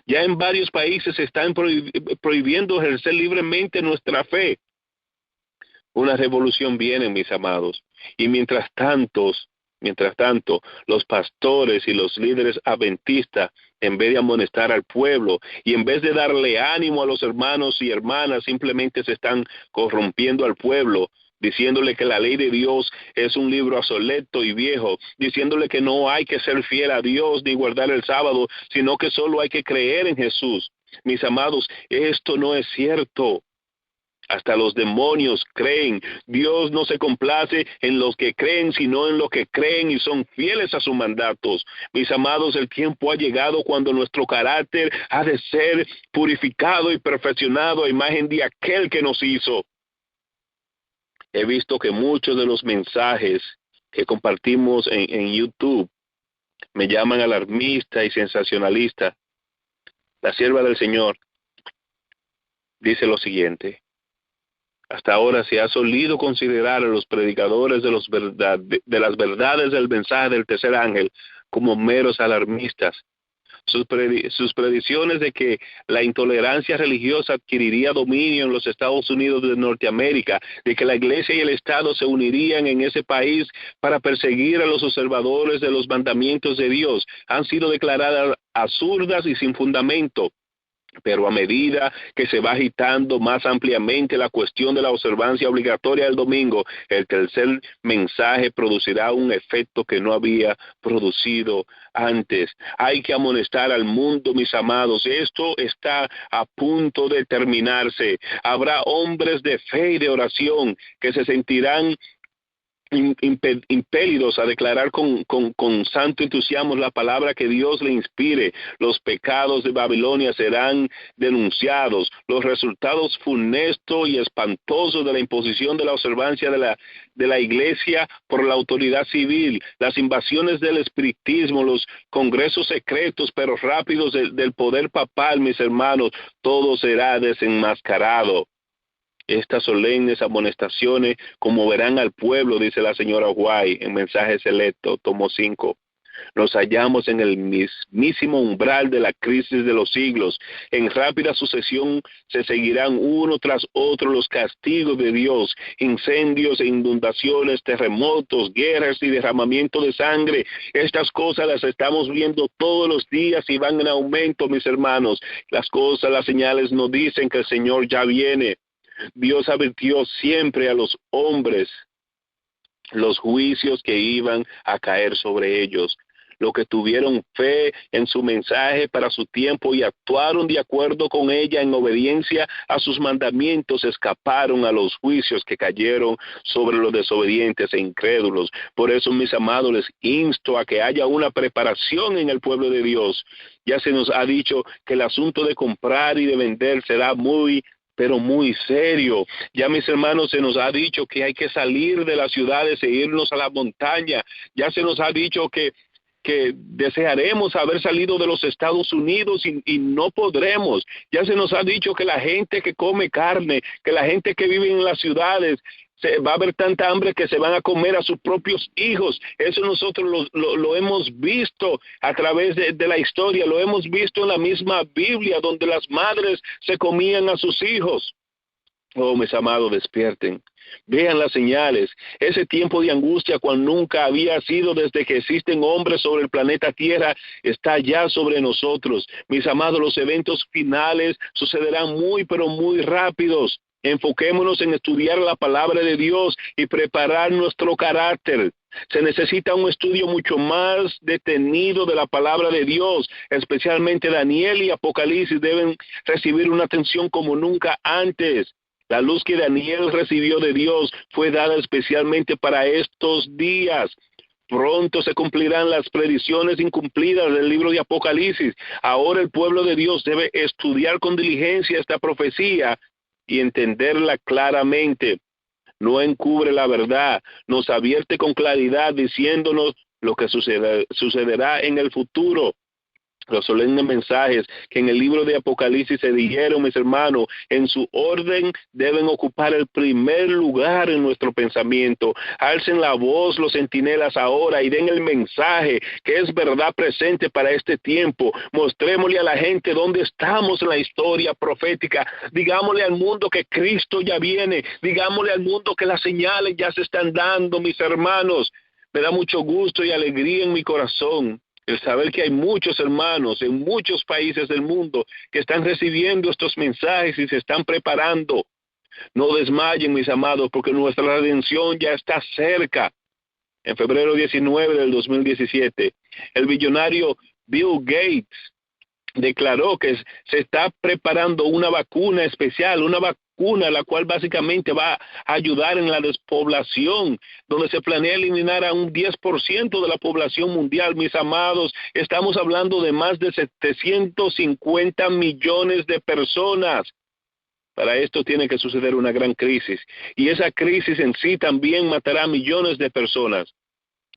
Ya en varios países se están prohibiendo ejercer libremente nuestra fe. Una revolución viene, mis amados, y mientras tanto, los pastores y los líderes adventistas en vez de amonestar al pueblo, y en vez de darle ánimo a los hermanos y hermanas, simplemente se están corrompiendo al pueblo, diciéndole que la ley de Dios es un libro obsoleto y viejo, diciéndole que no hay que ser fiel a Dios ni guardar el sábado, sino que solo hay que creer en Jesús. Mis amados, esto no es cierto. Hasta los demonios creen. Dios no se complace en los que creen, sino en los que creen y son fieles a sus mandatos. Mis amados, el tiempo ha llegado cuando nuestro carácter ha de ser purificado y perfeccionado a imagen de aquel que nos hizo. He visto que muchos de los mensajes que compartimos en YouTube me llaman alarmista y sensacionalista. La sierva del Señor dice lo siguiente: hasta ahora se ha solido considerar a los predicadores de las verdades del mensaje del tercer ángel como meros alarmistas. Sus predicciones de que la intolerancia religiosa adquiriría dominio en los Estados Unidos de Norteamérica, de que la iglesia y el Estado se unirían en ese país para perseguir a los observadores de los mandamientos de Dios, han sido declaradas absurdas y sin fundamento. Pero a medida que se va agitando más ampliamente la cuestión de la observancia obligatoria del domingo, el tercer mensaje producirá un efecto que no había producido antes. Hay que amonestar al mundo, mis amados. Esto está a punto de terminarse. Habrá hombres de fe y de oración que se sentirán impelidos a declarar con santo entusiasmo la palabra que Dios le inspire. Los pecados de Babilonia serán denunciados, los resultados funestos y espantosos de la imposición de la observancia de la iglesia por la autoridad civil, las invasiones del espiritismo, los congresos secretos pero rápidos del poder papal, mis hermanos, todo será desenmascarado. Estas solemnes amonestaciones conmoverán al pueblo, dice la señora White en Mensaje Selecto, tomo 5. Nos hallamos en el mismísimo umbral de la crisis de los siglos. En rápida sucesión se seguirán uno tras otro los castigos de Dios, incendios e inundaciones, terremotos, guerras y derramamiento de sangre. Estas cosas las estamos viendo todos los días y van en aumento, mis hermanos. Las señales nos dicen que el Señor ya viene. Dios advirtió siempre a los hombres los juicios que iban a caer sobre ellos. Los que tuvieron fe en su mensaje para su tiempo y actuaron de acuerdo con ella en obediencia a sus mandamientos, escaparon a los juicios que cayeron sobre los desobedientes e incrédulos. Por eso, mis amados, les insto a que haya una preparación en el pueblo de Dios. Ya se nos ha dicho que el asunto de comprar y de vender será pero muy serio. Ya, mis hermanos, se nos ha dicho que hay que salir de las ciudades e irnos a la montaña. Ya se nos ha dicho que desearemos haber salido de los Estados Unidos y no podremos. Ya se nos ha dicho que la gente que come carne, que la gente que vive en las ciudades, va a haber tanta hambre que se van a comer a sus propios hijos. Eso nosotros lo hemos visto a través de la historia, lo hemos visto en la misma Biblia, donde las madres se comían a sus hijos. Oh, mis amados, despierten. Vean las señales. Ese tiempo de angustia, cual nunca había sido desde que existen hombres sobre el planeta Tierra, está ya sobre nosotros. Mis amados, los eventos finales sucederán pero muy rápidos. Enfoquémonos en estudiar la palabra de Dios y preparar nuestro carácter. Se necesita un estudio mucho más detenido de la palabra de Dios. Especialmente Daniel y Apocalipsis deben recibir una atención como nunca antes. La luz que Daniel recibió de Dios fue dada especialmente para estos días. Pronto se cumplirán las predicciones incumplidas del libro de Apocalipsis. Ahora el pueblo de Dios debe estudiar con diligencia esta profecía y entenderla claramente. No encubre la verdad, nos advierte con claridad diciéndonos lo que sucederá en el futuro. Los solemnes mensajes que en el libro de Apocalipsis se dijeron, mis hermanos, en su orden deben ocupar el primer lugar en nuestro pensamiento. Alcen la voz los centinelas ahora y den el mensaje que es verdad presente para este tiempo. Mostrémosle a la gente dónde estamos en la historia profética. Digámosle al mundo que Cristo ya viene. Digámosle al mundo que las señales ya se están dando, mis hermanos. Me da mucho gusto y alegría en mi corazón El saber que hay muchos hermanos en muchos países del mundo que están recibiendo estos mensajes y se están preparando. No desmayen, mis amados, porque nuestra redención ya está cerca. En febrero 19 del 2017, el billonario Bill Gates declaró que se está preparando una vacuna especial, una vacuna la cual básicamente va a ayudar en la despoblación, donde se planea eliminar a un 10% de la población mundial. Mis amados, estamos hablando de más de 750 millones de personas. Para esto tiene que suceder una gran crisis, y esa crisis en sí también matará a millones de personas.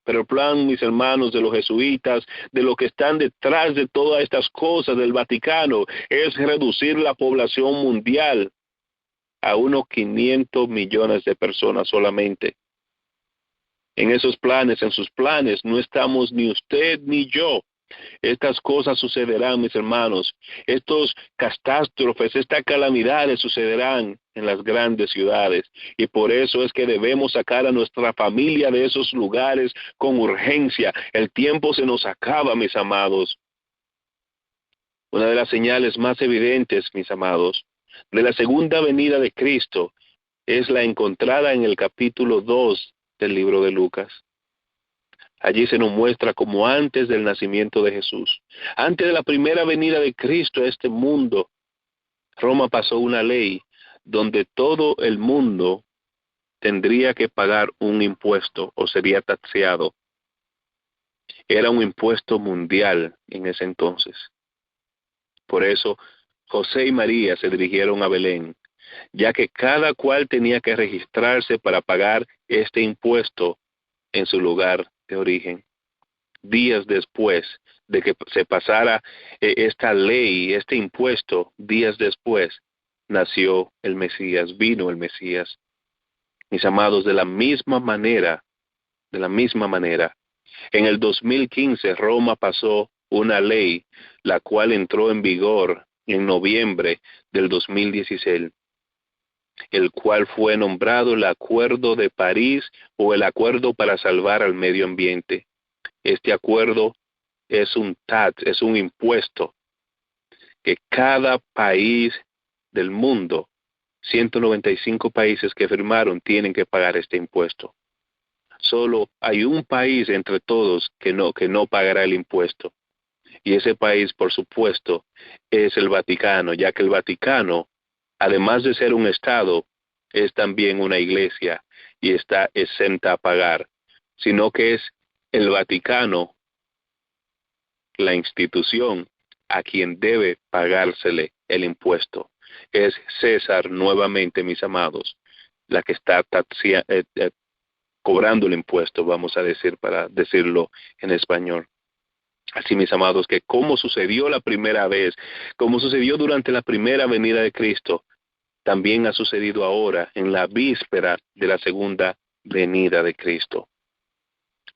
Pero el plan, mis hermanos, de los jesuitas, de lo que están detrás de todas estas cosas del Vaticano, es reducir la población mundial a unos 500 millones de personas solamente. En esos planes, en sus planes, no estamos ni usted ni yo. Estas cosas sucederán, mis hermanos. Estos catástrofes, estas calamidades sucederán en las grandes ciudades. Y por eso es que debemos sacar a nuestra familia de esos lugares con urgencia. El tiempo se nos acaba, mis amados. Una de las señales más evidentes, mis amados, de la segunda venida de Cristo es la encontrada en el capítulo 2 del libro de Lucas. Allí se nos muestra como antes del nacimiento de Jesús, antes de la primera venida de Cristo a este mundo, Roma pasó una ley donde todo el mundo tendría que pagar un impuesto o sería taxeado. Era un impuesto mundial en ese entonces. Por eso José y María se dirigieron a Belén, ya que cada cual tenía que registrarse para pagar este impuesto en su lugar de origen. Días después de que se pasara esta ley, este impuesto, días después nació el Mesías, vino el Mesías. Mis amados, de la misma manera, en el 2015 Roma pasó una ley, la cual entró en vigor en noviembre del 2016, el cual fue nombrado el Acuerdo de París o el Acuerdo para salvar al medio ambiente. Este acuerdo es un tax, es un impuesto que cada país del mundo, 195 países que firmaron, tienen que pagar este impuesto. Solo hay un país entre todos que no pagará el impuesto. Y ese país, por supuesto, es el Vaticano, ya que el Vaticano, además de ser un estado, es también una iglesia y está exenta a pagar, sino que es el Vaticano, la institución, a quien debe pagársele el impuesto. Es César, nuevamente, mis amados, la que está cobrando el impuesto, vamos a decir, para decirlo en español. Así, mis amados, que como sucedió la primera vez, como sucedió durante la primera venida de Cristo, también ha sucedido ahora en la víspera de la segunda venida de Cristo.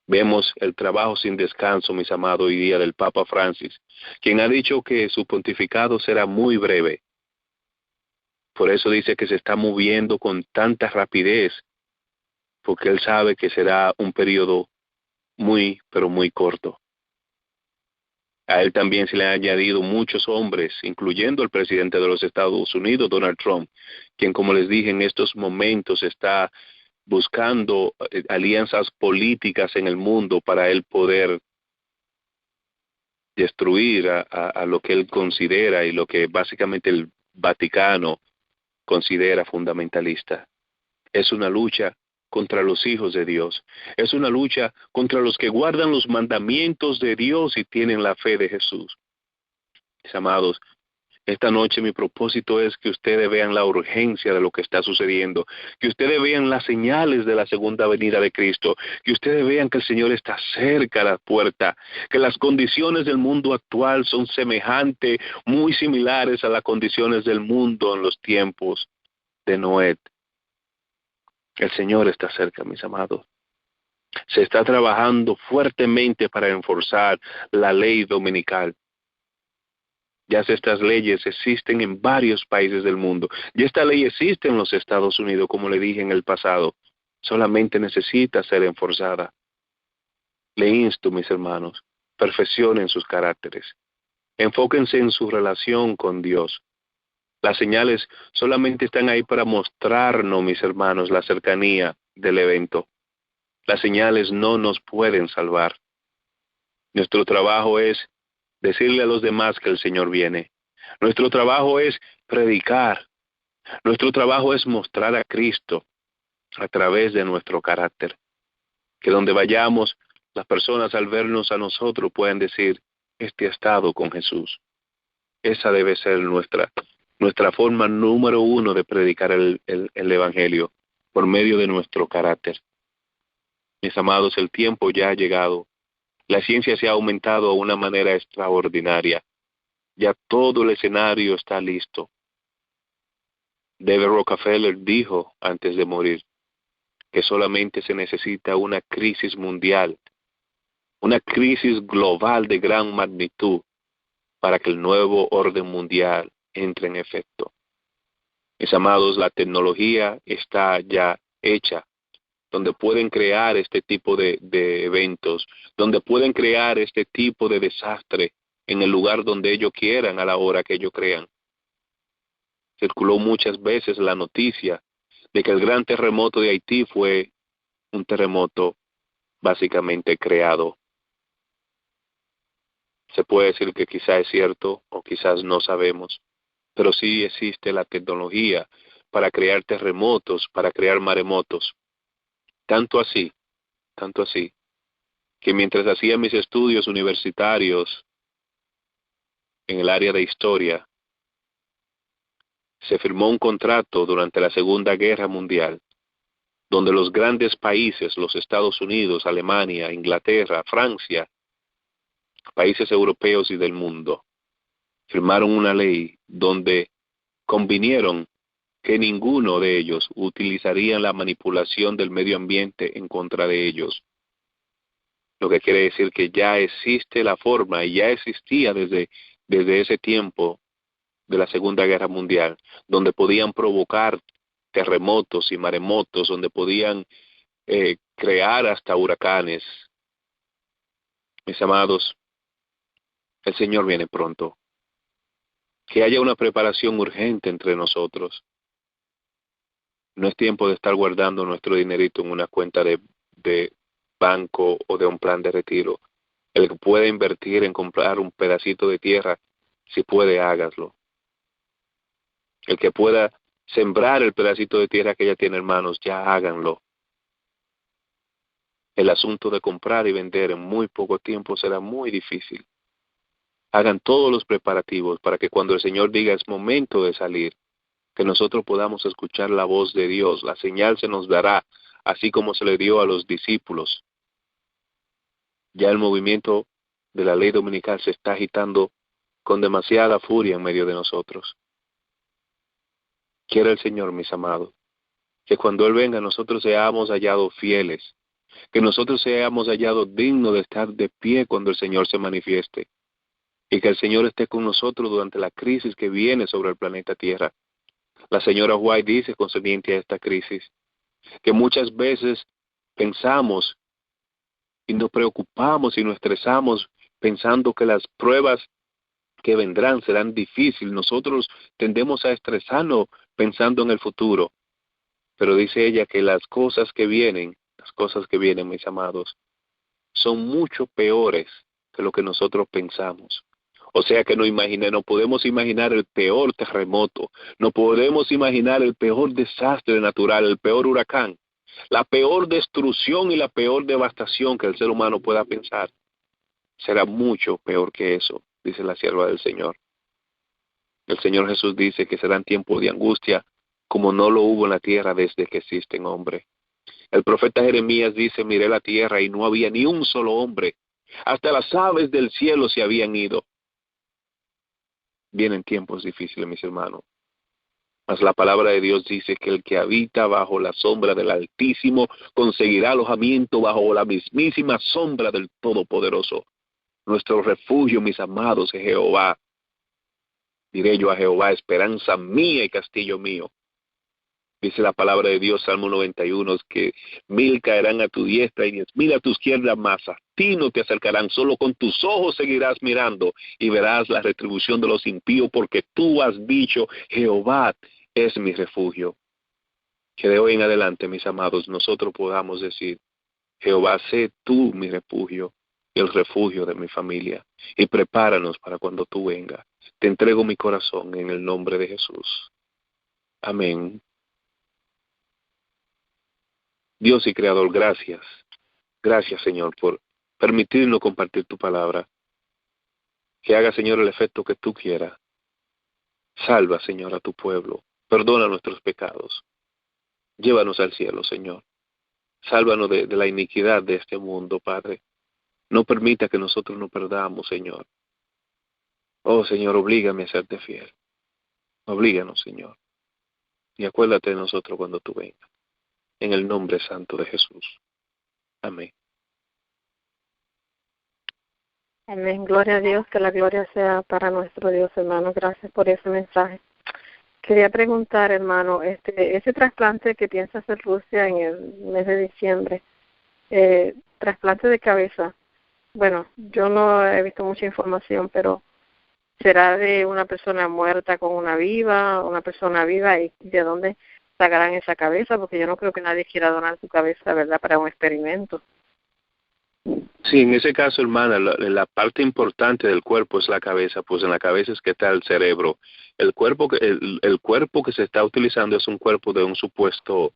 Vemos el trabajo sin descanso, mis amados, hoy día del Papa Francis, quien ha dicho que su pontificado será muy breve. Por eso dice que se está moviendo con tanta rapidez, porque él sabe que será un periodo muy, pero muy corto. A él también se le han añadido muchos hombres, incluyendo el presidente de los Estados Unidos, Donald Trump, quien, como les dije, en estos momentos está buscando alianzas políticas en el mundo para él poder destruir a lo que él considera y lo que básicamente el Vaticano considera fundamentalista. Es una lucha contra los hijos de Dios. Es una lucha contra los que guardan los mandamientos de Dios y tienen la fe de Jesús. Mis amados, esta noche mi propósito es que ustedes vean la urgencia de lo que está sucediendo, que ustedes vean las señales de la segunda venida de Cristo, que ustedes vean que el Señor está cerca a la puerta, que las condiciones del mundo actual son semejantes, muy similares a las condiciones del mundo en los tiempos de Noé. El Señor está cerca, mis amados. Se está trabajando fuertemente para enforzar la ley dominical. Ya estas leyes existen en varios países del mundo. Ya esta ley existe en los Estados Unidos, como le dije en el pasado. Solamente necesita ser enforzada. Le insto, mis hermanos, perfeccionen sus caracteres. Enfóquense en su relación con Dios. Las señales solamente están ahí para mostrarnos, mis hermanos, la cercanía del evento. Las señales no nos pueden salvar. Nuestro trabajo es decirle a los demás que el Señor viene. Nuestro trabajo es predicar. Nuestro trabajo es mostrar a Cristo a través de nuestro carácter. Que donde vayamos, las personas al vernos a nosotros pueden decir, este ha estado con Jesús. Esa debe ser nuestra forma número 1 de predicar el Evangelio, por medio de nuestro carácter. Mis amados, el tiempo ya ha llegado. La ciencia se ha aumentado a una manera extraordinaria. Ya todo el escenario está listo. David Rockefeller dijo antes de morir que solamente se necesita una crisis mundial, una crisis global de gran magnitud para que el nuevo orden mundial entre en efecto. Mis amados, la tecnología está ya hecha, donde pueden crear este tipo de eventos, donde pueden crear este tipo de desastre en el lugar donde ellos quieran, a la hora que ellos crean. Circuló muchas veces la noticia de que el gran terremoto de Haití fue un terremoto básicamente creado. Se puede decir que quizás es cierto o quizás no sabemos, pero sí existe la tecnología para crear terremotos, para crear maremotos. Tanto así, que mientras hacía mis estudios universitarios en el área de historia, se firmó un contrato durante la Segunda Guerra Mundial, donde los grandes países, los Estados Unidos, Alemania, Inglaterra, Francia, países europeos y del mundo, firmaron una ley donde convinieron que ninguno de ellos utilizaría la manipulación del medio ambiente en contra de ellos. Lo que quiere decir que ya existe la forma, y ya existía desde ese tiempo de la Segunda Guerra Mundial, donde podían provocar terremotos y maremotos, donde podían crear hasta huracanes. Mis amados, el Señor viene pronto. Que haya una preparación urgente entre nosotros. No es tiempo de estar guardando nuestro dinerito en una cuenta de banco o de un plan de retiro. El que pueda invertir en comprar un pedacito de tierra, si puede, hágaslo. El que pueda sembrar el pedacito de tierra que ya tiene, hermanos, ya háganlo. El asunto de comprar y vender en muy poco tiempo será muy difícil. Hagan todos los preparativos para que cuando el Señor diga es momento de salir, que nosotros podamos escuchar la voz de Dios. La señal se nos dará, así como se le dio a los discípulos. Ya el movimiento de la ley dominical se está agitando con demasiada furia en medio de nosotros. Quiere el Señor, mis amados, que cuando Él venga nosotros seamos hallados fieles, que nosotros seamos hallados dignos de estar de pie cuando el Señor se manifieste, y que el Señor esté con nosotros durante la crisis que viene sobre el planeta Tierra. La señora White dice concerniente a esta crisis, que muchas veces pensamos y nos preocupamos y nos estresamos pensando que las pruebas que vendrán serán difíciles. Nosotros tendemos a estresarnos pensando en el futuro. Pero dice ella que las cosas que vienen, mis amados, son mucho peores que lo que nosotros pensamos. O sea que no podemos imaginar el peor terremoto, no podemos imaginar el peor desastre natural, el peor huracán, la peor destrucción y la peor devastación que el ser humano pueda pensar. Será mucho peor que eso, dice la sierva del Señor. El Señor Jesús dice que serán tiempos de angustia como no lo hubo en la tierra desde que existen hombres. El profeta Jeremías dice, miré la tierra y no había ni un solo hombre, hasta las aves del cielo se habían ido. Vienen tiempos difíciles, mis hermanos. Mas la palabra de Dios dice que el que habita bajo la sombra del Altísimo conseguirá alojamiento bajo la mismísima sombra del Todopoderoso. Nuestro refugio, mis amados, es Jehová. Diré yo a Jehová, esperanza mía y castillo mío. Dice la palabra de Dios, Salmo 91, que 1000 caerán a tu diestra y 10,000 a tu izquierda, mas a ti no te acercarán. Solo con tus ojos seguirás mirando y verás la retribución de los impíos, porque tú has dicho, Jehová es mi refugio. Que de hoy en adelante, mis amados, nosotros podamos decir, Jehová, sé tú mi refugio y el refugio de mi familia, y prepáranos para cuando tú vengas. Te entrego mi corazón en el nombre de Jesús. Amén. Dios y Creador, gracias. Gracias, Señor, por permitirnos compartir tu palabra. Que haga, Señor, el efecto que tú quieras. Salva, Señor, a tu pueblo. Perdona nuestros pecados. Llévanos al cielo, Señor. Sálvanos de la iniquidad de este mundo, Padre. No permita que nosotros nos perdamos, Señor. Oh, Señor, oblígame a serte fiel. Oblíganos, Señor. Y acuérdate de nosotros cuando tú vengas. En el nombre santo de Jesús. Amén. Amén. Gloria a Dios, que la gloria sea para nuestro Dios, hermano. Gracias por ese mensaje. Quería preguntar, hermano, ese trasplante que piensa hacer Rusia en el mes de diciembre, trasplante de cabeza, bueno, yo no he visto mucha información, pero ¿será de una persona muerta con una persona viva, y de dónde sacarán esa cabeza? Porque yo no creo que nadie quiera donar su cabeza, ¿verdad?, para un experimento. Sí, en ese caso, hermana, la parte importante del cuerpo es la cabeza, pues en la cabeza es que está el cerebro. El cuerpo que se está utilizando es un cuerpo de un supuesto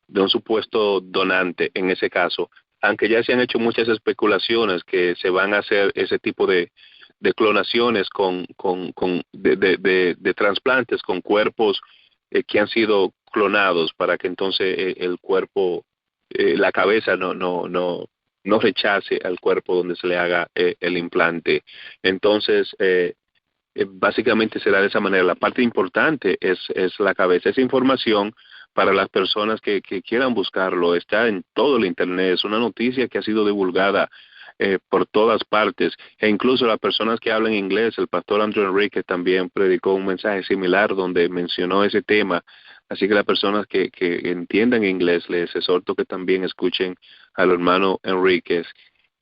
donante en ese caso, aunque ya se han hecho muchas especulaciones que se van a hacer ese tipo de clonaciones de trasplantes con cuerpos que han sido clonados para que entonces el cuerpo, la cabeza no rechace al cuerpo donde se le haga el implante. Entonces, básicamente será de esa manera. La parte importante es la cabeza. Esa información, para las personas que quieran buscarlo, está en todo el Internet. Es una noticia que ha sido divulgada por todas partes, e incluso las personas que hablan inglés. El pastor Andrew Enrique también predicó un mensaje similar donde mencionó ese tema. Así que las personas que entiendan inglés, les exhorto que también escuchen al hermano Enríquez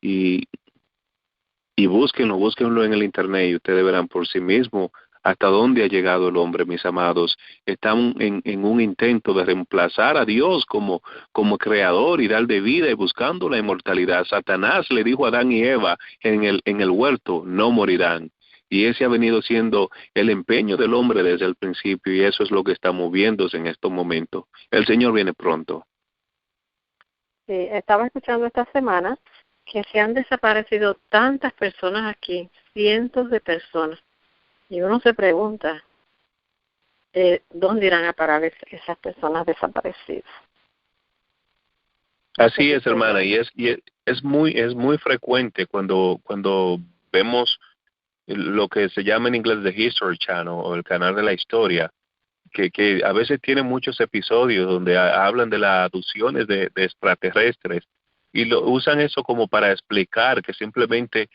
y búsquenlo en el Internet, y ustedes verán por sí mismos hasta dónde ha llegado el hombre, mis amados. Están en un intento de reemplazar a Dios como creador y darle vida, y buscando la inmortalidad. Satanás le dijo a Adán y Eva en el huerto, no morirán. Y ese ha venido siendo el empeño del hombre desde el principio, y eso es lo que está moviéndose en estos momentos. El Señor viene pronto. Sí, estaba escuchando esta semana que se han desaparecido tantas personas aquí, cientos de personas, y uno se pregunta, ¿dónde irán a parar esas personas desaparecidas? Así es, hermana, y es muy frecuente cuando vemos lo que se llama en inglés The History Channel, o el canal de la historia, que a veces tiene muchos episodios donde hablan de las abducciones de extraterrestres, y usan eso como para explicar que simplemente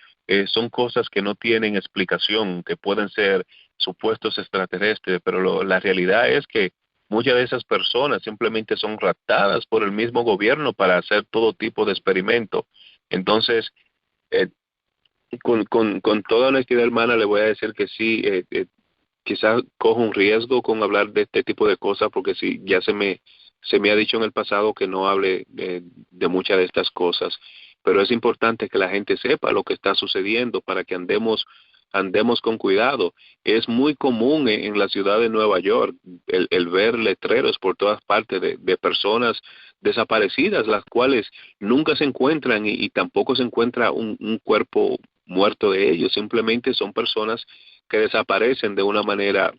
son cosas que no tienen explicación, que pueden ser supuestos extraterrestres, pero la realidad es que muchas de esas personas simplemente son raptadas por el mismo gobierno para hacer todo tipo de experimentos. Entonces, con toda honestidad, hermana, le voy a decir que sí, quizás cojo un riesgo con hablar de este tipo de cosas, porque sí, ya se me ha dicho en el pasado que no hable de muchas de estas cosas, pero es importante que la gente sepa lo que está sucediendo para que andemos con cuidado. Es muy común en la ciudad de Nueva York el ver letreros por todas partes de personas desaparecidas, las cuales nunca se encuentran, y tampoco se encuentra un cuerpo muerto de ellos. Simplemente son personas que desaparecen de una manera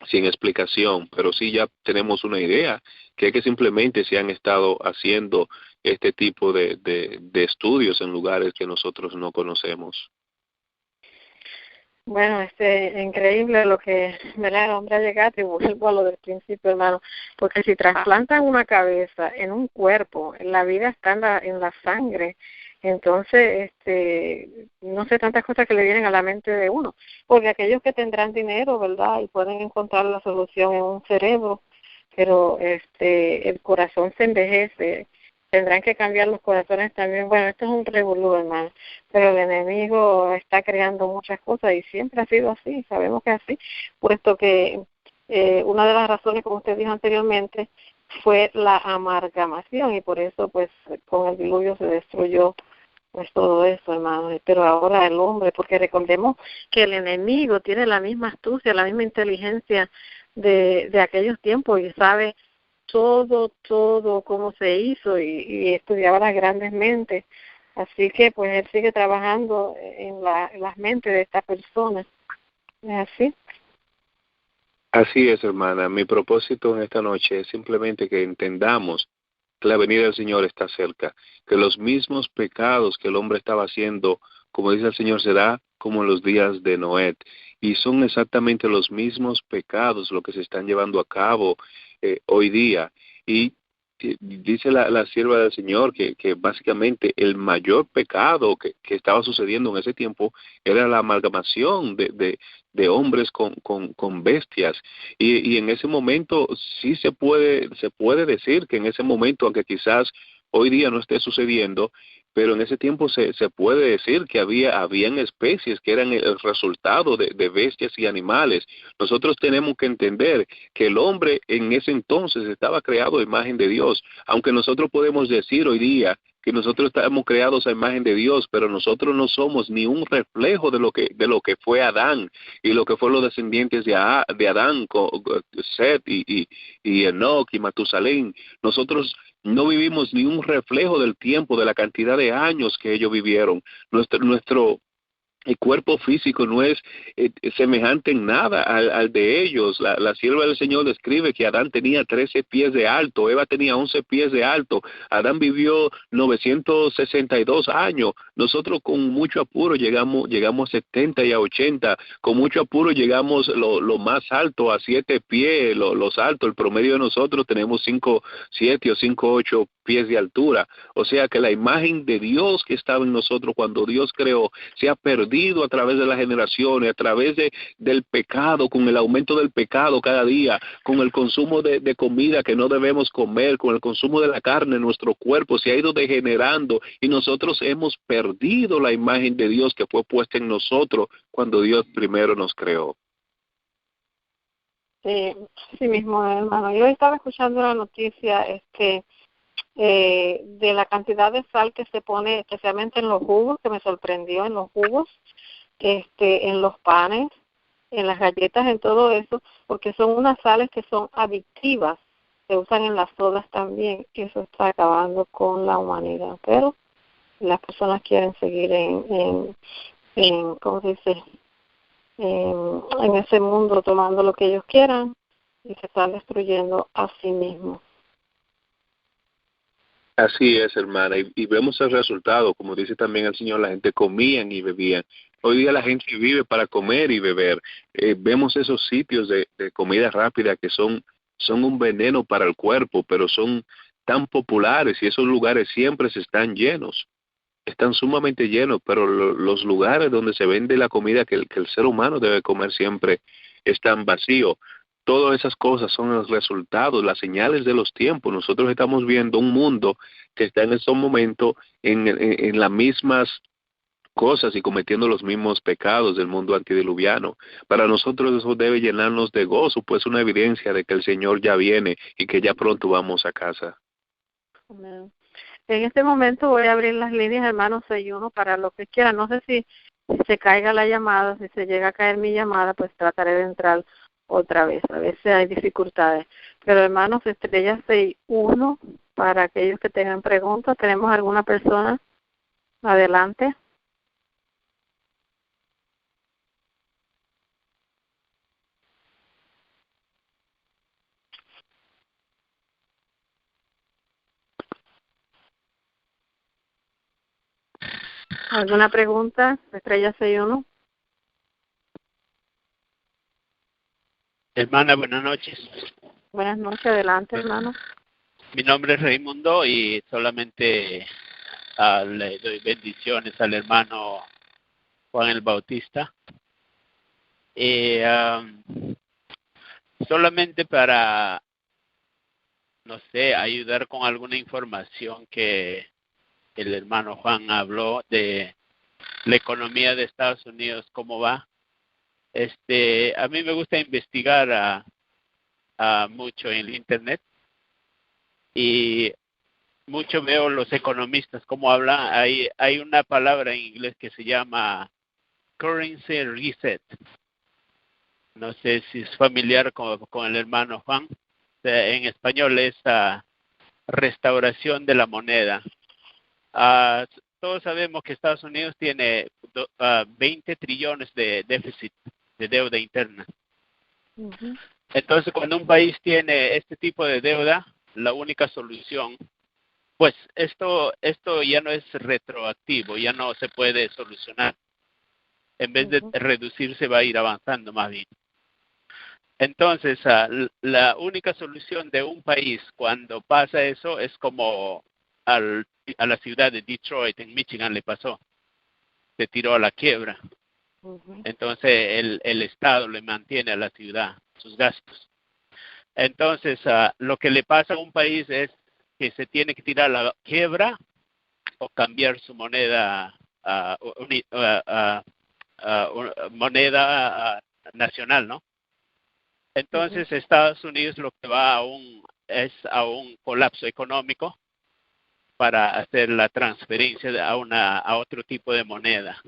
sin explicación, pero sí ya tenemos una idea, que es que simplemente se han estado haciendo este tipo de estudios en lugares que nosotros no conocemos. Bueno, increíble lo que, ¿verdad?, el hombre ha llegado, y vuelvo a lo del principio, hermano, porque si trasplantan una cabeza en un cuerpo, la vida está en la sangre. Entonces, no sé, tantas cosas que le vienen a la mente de uno, porque aquellos que tendrán dinero, ¿verdad?, y pueden encontrar la solución en un cerebro, pero el corazón se envejece. Tendrán que cambiar los corazones también. Bueno, esto es un revolú, hermano, pero el enemigo está creando muchas cosas y siempre ha sido así, sabemos que es así, puesto que una de las razones, como usted dijo anteriormente, fue la amalgamación y por eso pues con el diluvio se destruyó pues todo eso, hermano. Pero ahora el hombre, porque recordemos que el enemigo tiene la misma astucia, la misma inteligencia de aquellos tiempos y sabe todo cómo se hizo y estudiaba las grandes mentes. Así que pues él sigue trabajando en las mentes de estas personas. ¿Es así? Así es, hermana. Mi propósito en esta noche es simplemente que entendamos que la venida del Señor está cerca, que los mismos pecados que el hombre estaba haciendo, como dice el Señor, será como en los días de Noé. Y son exactamente los mismos pecados lo que se están llevando a cabo hoy día. Y dice la sierva del Señor que básicamente el mayor pecado que estaba sucediendo en ese tiempo era la amalgamación de hombres con bestias. Y en ese momento sí se puede decir que en ese momento, aunque quizás hoy día no esté sucediendo, pero en ese tiempo se puede decir que habían especies que eran el resultado de bestias y animales. Nosotros tenemos que entender que el hombre en ese entonces estaba creado a imagen de Dios, aunque nosotros podemos decir hoy día que nosotros estamos creados a imagen de Dios, pero nosotros no somos ni un reflejo de lo que fue Adán y lo que fueron los descendientes de Adán, Set y Enoch y Matusalén. Nosotros no vivimos ni un reflejo del tiempo, de la cantidad de años que ellos vivieron. Nuestro el cuerpo físico no es semejante en nada al de ellos. La sierva del Señor describe que Adán tenía 13 pies de alto, Eva tenía 11 pies de alto, Adán vivió 962 años. Nosotros con mucho apuro llegamos a 70 y a 80, con mucho apuro llegamos lo más alto a 7 pies, los altos. El promedio de nosotros tenemos 5'7" o 5'8" pies de altura. O sea que la imagen de Dios que estaba en nosotros cuando Dios creó se ha perdido a través de las generaciones, a través del pecado, con el aumento del pecado cada día, con el consumo de comida que no debemos comer, con el consumo de la carne en nuestro cuerpo, se ha ido degenerando y nosotros hemos perdido la imagen de Dios que fue puesta en nosotros cuando Dios primero nos creó. Sí, sí mismo, hermano. Yo estaba escuchando la noticia de la cantidad de sal que se pone especialmente en los jugos, que me sorprendió, en los jugos, en los panes, en las galletas, en todo eso, porque son unas sales que son adictivas, se usan en las sodas también, y eso está acabando con la humanidad, pero las personas quieren seguir en ¿cómo se dice?, en ese mundo tomando lo que ellos quieran y se están destruyendo a sí mismos. Así es, hermana, y vemos el resultado, como dice también el Señor, la gente comían y bebían. Hoy día la gente vive para comer y beber. Vemos esos sitios de comida rápida que son un veneno para el cuerpo, pero son tan populares y esos lugares siempre se están llenos, están sumamente llenos, pero los lugares donde se vende la comida que el ser humano debe comer siempre están vacíos. Todas esas cosas son los resultados, las señales de los tiempos. Nosotros estamos viendo un mundo que está en estos momentos en las mismas cosas y cometiendo los mismos pecados del mundo antediluviano. Para nosotros eso debe llenarnos de gozo, pues una evidencia de que el Señor ya viene y que ya pronto vamos a casa. Amén. En este momento voy a abrir las líneas, hermanos, 61 para lo que quieran. No sé si se caiga la llamada, si se llega a caer mi llamada, pues trataré de entrar otra vez. A veces hay dificultades. Pero, hermanos, estrella 61 para aquellos que tengan preguntas. ¿Tenemos alguna persona? Adelante. ¿Alguna pregunta? Estrella 61. Hermana, buenas noches. Buenas noches, adelante, hermano. Mi nombre es Raimundo y solamente le doy bendiciones al hermano Juan el Bautista. Solamente para no sé, ayudar con alguna información que el hermano Juan habló de la economía de Estados Unidos, cómo va. A mí me gusta investigar mucho en el internet y mucho veo los economistas cómo hablan. Hay una palabra en inglés que se llama currency reset. No sé si es familiar con el hermano Juan. En español es restauración de la moneda. Todos sabemos que Estados Unidos tiene 20 trillones de déficit de deuda interna. Ujú. Entonces, cuando un país tiene este tipo de deuda, la única solución, pues esto ya no es retroactivo, ya no se puede solucionar. En vez de reducirse, va a ir avanzando más bien. Entonces, la única solución de un país cuando pasa eso es como a la ciudad de Detroit, en Michigan, le pasó. Se tiró a la quiebra. Entonces, el Estado le mantiene a la ciudad sus gastos. Entonces, lo que le pasa a un país es que se tiene que tirar a la quiebra o cambiar su moneda moneda nacional, ¿no? Entonces, Estados Unidos lo que va es a un colapso económico para hacer la transferencia a otro tipo de moneda.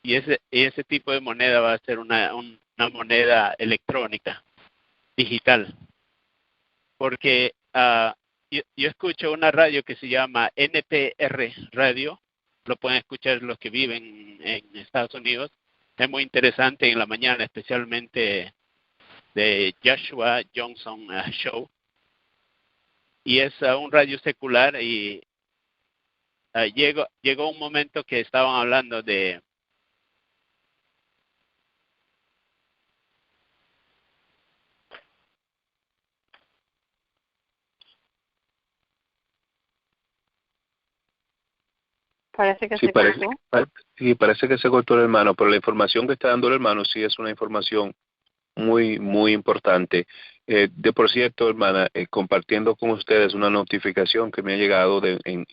Y ese tipo de moneda va a ser una moneda electrónica, digital. Porque yo escucho una radio que se llama NPR Radio, lo pueden escuchar los que viven en Estados Unidos. Es muy interesante en la mañana, especialmente de Joshua Johnson Show. Y es un radio secular y llegó un momento que estaban hablando de Parece que Sí, se cortó. parece que se cortó el hermano, pero la información que está dando el hermano sí es una información muy, muy importante. De por cierto, hermana, compartiendo con ustedes una notificación que me ha llegado en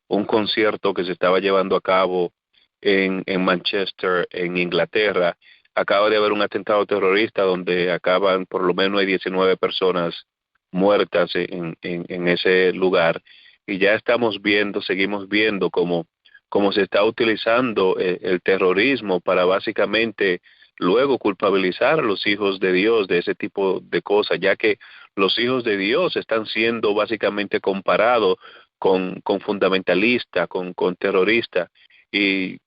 un concierto que se estaba llevando a cabo en Manchester, en Inglaterra. Acaba de haber un atentado terrorista donde acaban, por lo menos hay 19 personas muertas en ese lugar. Y ya seguimos viendo cómo se está utilizando el terrorismo para básicamente luego culpabilizar a los hijos de Dios de ese tipo de cosas, ya que los hijos de Dios están siendo básicamente comparados con fundamentalistas, con terroristas, y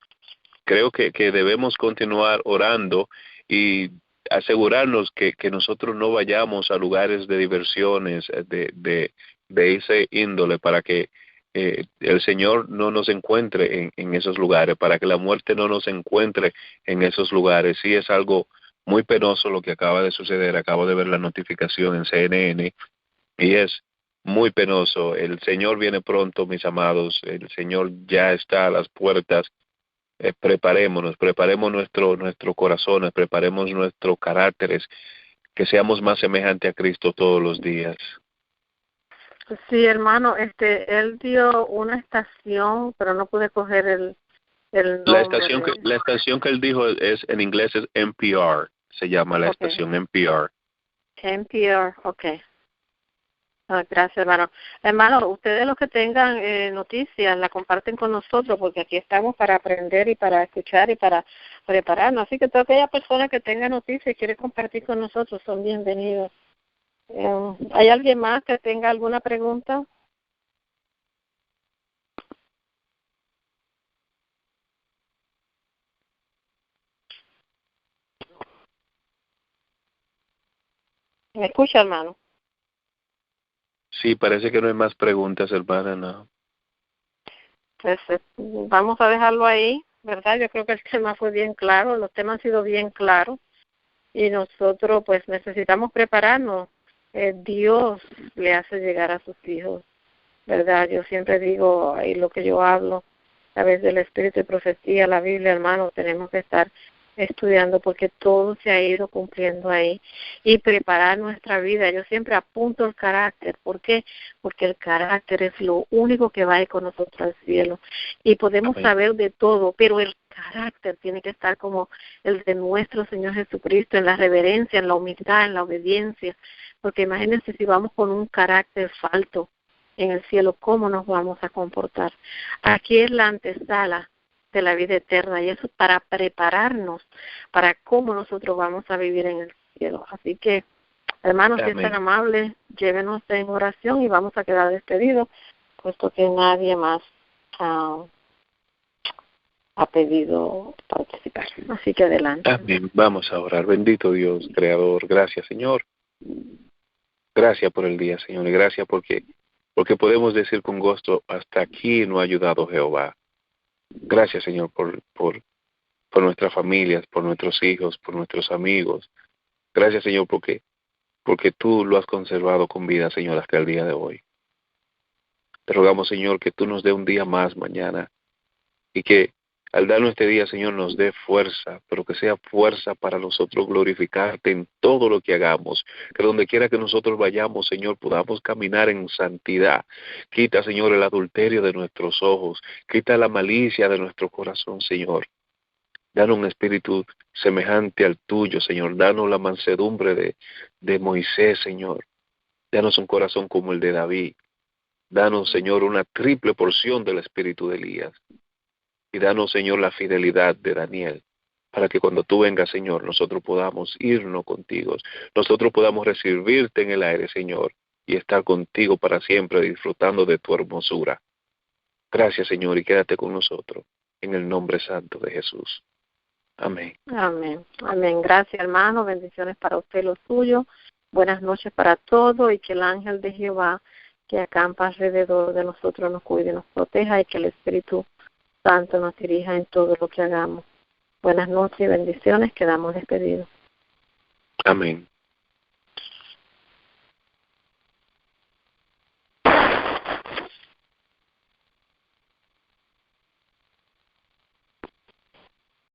creo que debemos continuar orando y asegurarnos que nosotros no vayamos a lugares de diversiones de ese índole para que el Señor no nos encuentre en esos lugares, para que la muerte no nos encuentre en esos lugares. Sí, es algo muy penoso lo que acaba de suceder. Acabo de ver la notificación en CNN y es muy penoso. El Señor viene pronto, mis amados. El Señor ya está a las puertas. Preparemos nuestro corazón, preparemos nuestros caracteres, que seamos más semejantes a Cristo todos los días. Sí, hermano, él dio una estación, pero no pude coger el nombre. La estación que él dijo es en inglés es NPR, se llama la estación NPR. NPR, okay. Gracias, hermano. Hermano, ustedes los que tengan noticias, la comparten con nosotros, porque aquí estamos para aprender y para escuchar y para prepararnos. Así que toda aquella persona que tenga noticias y quiere compartir con nosotros son bienvenidos. ¿Hay alguien más que tenga alguna pregunta? ¿Me escucha, hermano? Sí, parece que no hay más preguntas, hermana, no. Pues vamos a dejarlo ahí, ¿verdad? Yo creo que el tema fue bien claro, los temas han sido bien claros y nosotros pues necesitamos prepararnos. Dios le hace llegar a sus hijos, ¿verdad? Yo siempre digo, ahí lo que yo hablo, a través del Espíritu y profecía, la Biblia, hermano, tenemos que estar estudiando, porque todo se ha ido cumpliendo ahí, y preparar nuestra vida. Yo siempre apunto el carácter. ¿Por qué? Porque el carácter es lo único que va a ir con nosotros al cielo, y podemos Amén. saber de todo, pero el carácter tiene que estar como el de nuestro Señor Jesucristo, en la reverencia, en la humildad, en la obediencia, porque imagínense si vamos con un carácter falto en el cielo, ¿cómo nos vamos a comportar? Aquí es la antesala de la vida eterna, y eso es para prepararnos para cómo nosotros vamos a vivir en el cielo. Así que, hermanos, si es tan amable, llévenos en oración y vamos a quedar despedidos, puesto que nadie más ha pedido participar. Así que adelante. Amén. Vamos a orar. Bendito Dios, Creador. Gracias, Señor. Gracias por el día, Señor. Y gracias porque podemos decir con gusto, hasta aquí nos ha ayudado Jehová. Gracias, Señor, por nuestras familias, por nuestros hijos, por nuestros amigos. Gracias, Señor, porque tú lo has conservado con vida, Señor, hasta el día de hoy. Te rogamos, Señor, que tú nos dé un día más mañana y que al darnos este día, Señor, nos dé fuerza, pero que sea fuerza para nosotros glorificarte en todo lo que hagamos, que donde quiera que nosotros vayamos, Señor, podamos caminar en santidad. Quita, Señor, el adulterio de nuestros ojos, quita la malicia de nuestro corazón, Señor. Danos un espíritu semejante al tuyo, Señor. Danos la mansedumbre de Moisés, Señor. Danos un corazón como el de David. Danos, Señor, una triple porción del espíritu de Elías. Y danos, Señor, la fidelidad de Daniel, para que cuando tú vengas, Señor, nosotros podamos irnos contigo. Nosotros podamos recibirte en el aire, Señor, y estar contigo para siempre, disfrutando de tu hermosura. Gracias, Señor, y quédate con nosotros. En el nombre santo de Jesús. Amén. Amén. Amén. Gracias, hermano. Bendiciones para usted y lo suyo. Buenas noches para todos, y que el ángel de Jehová que acampa alrededor de nosotros nos cuide y nos proteja, y que el Espíritu Santo nos dirija en todo lo que hagamos. Buenas noches y bendiciones. Quedamos despedidos. Amén.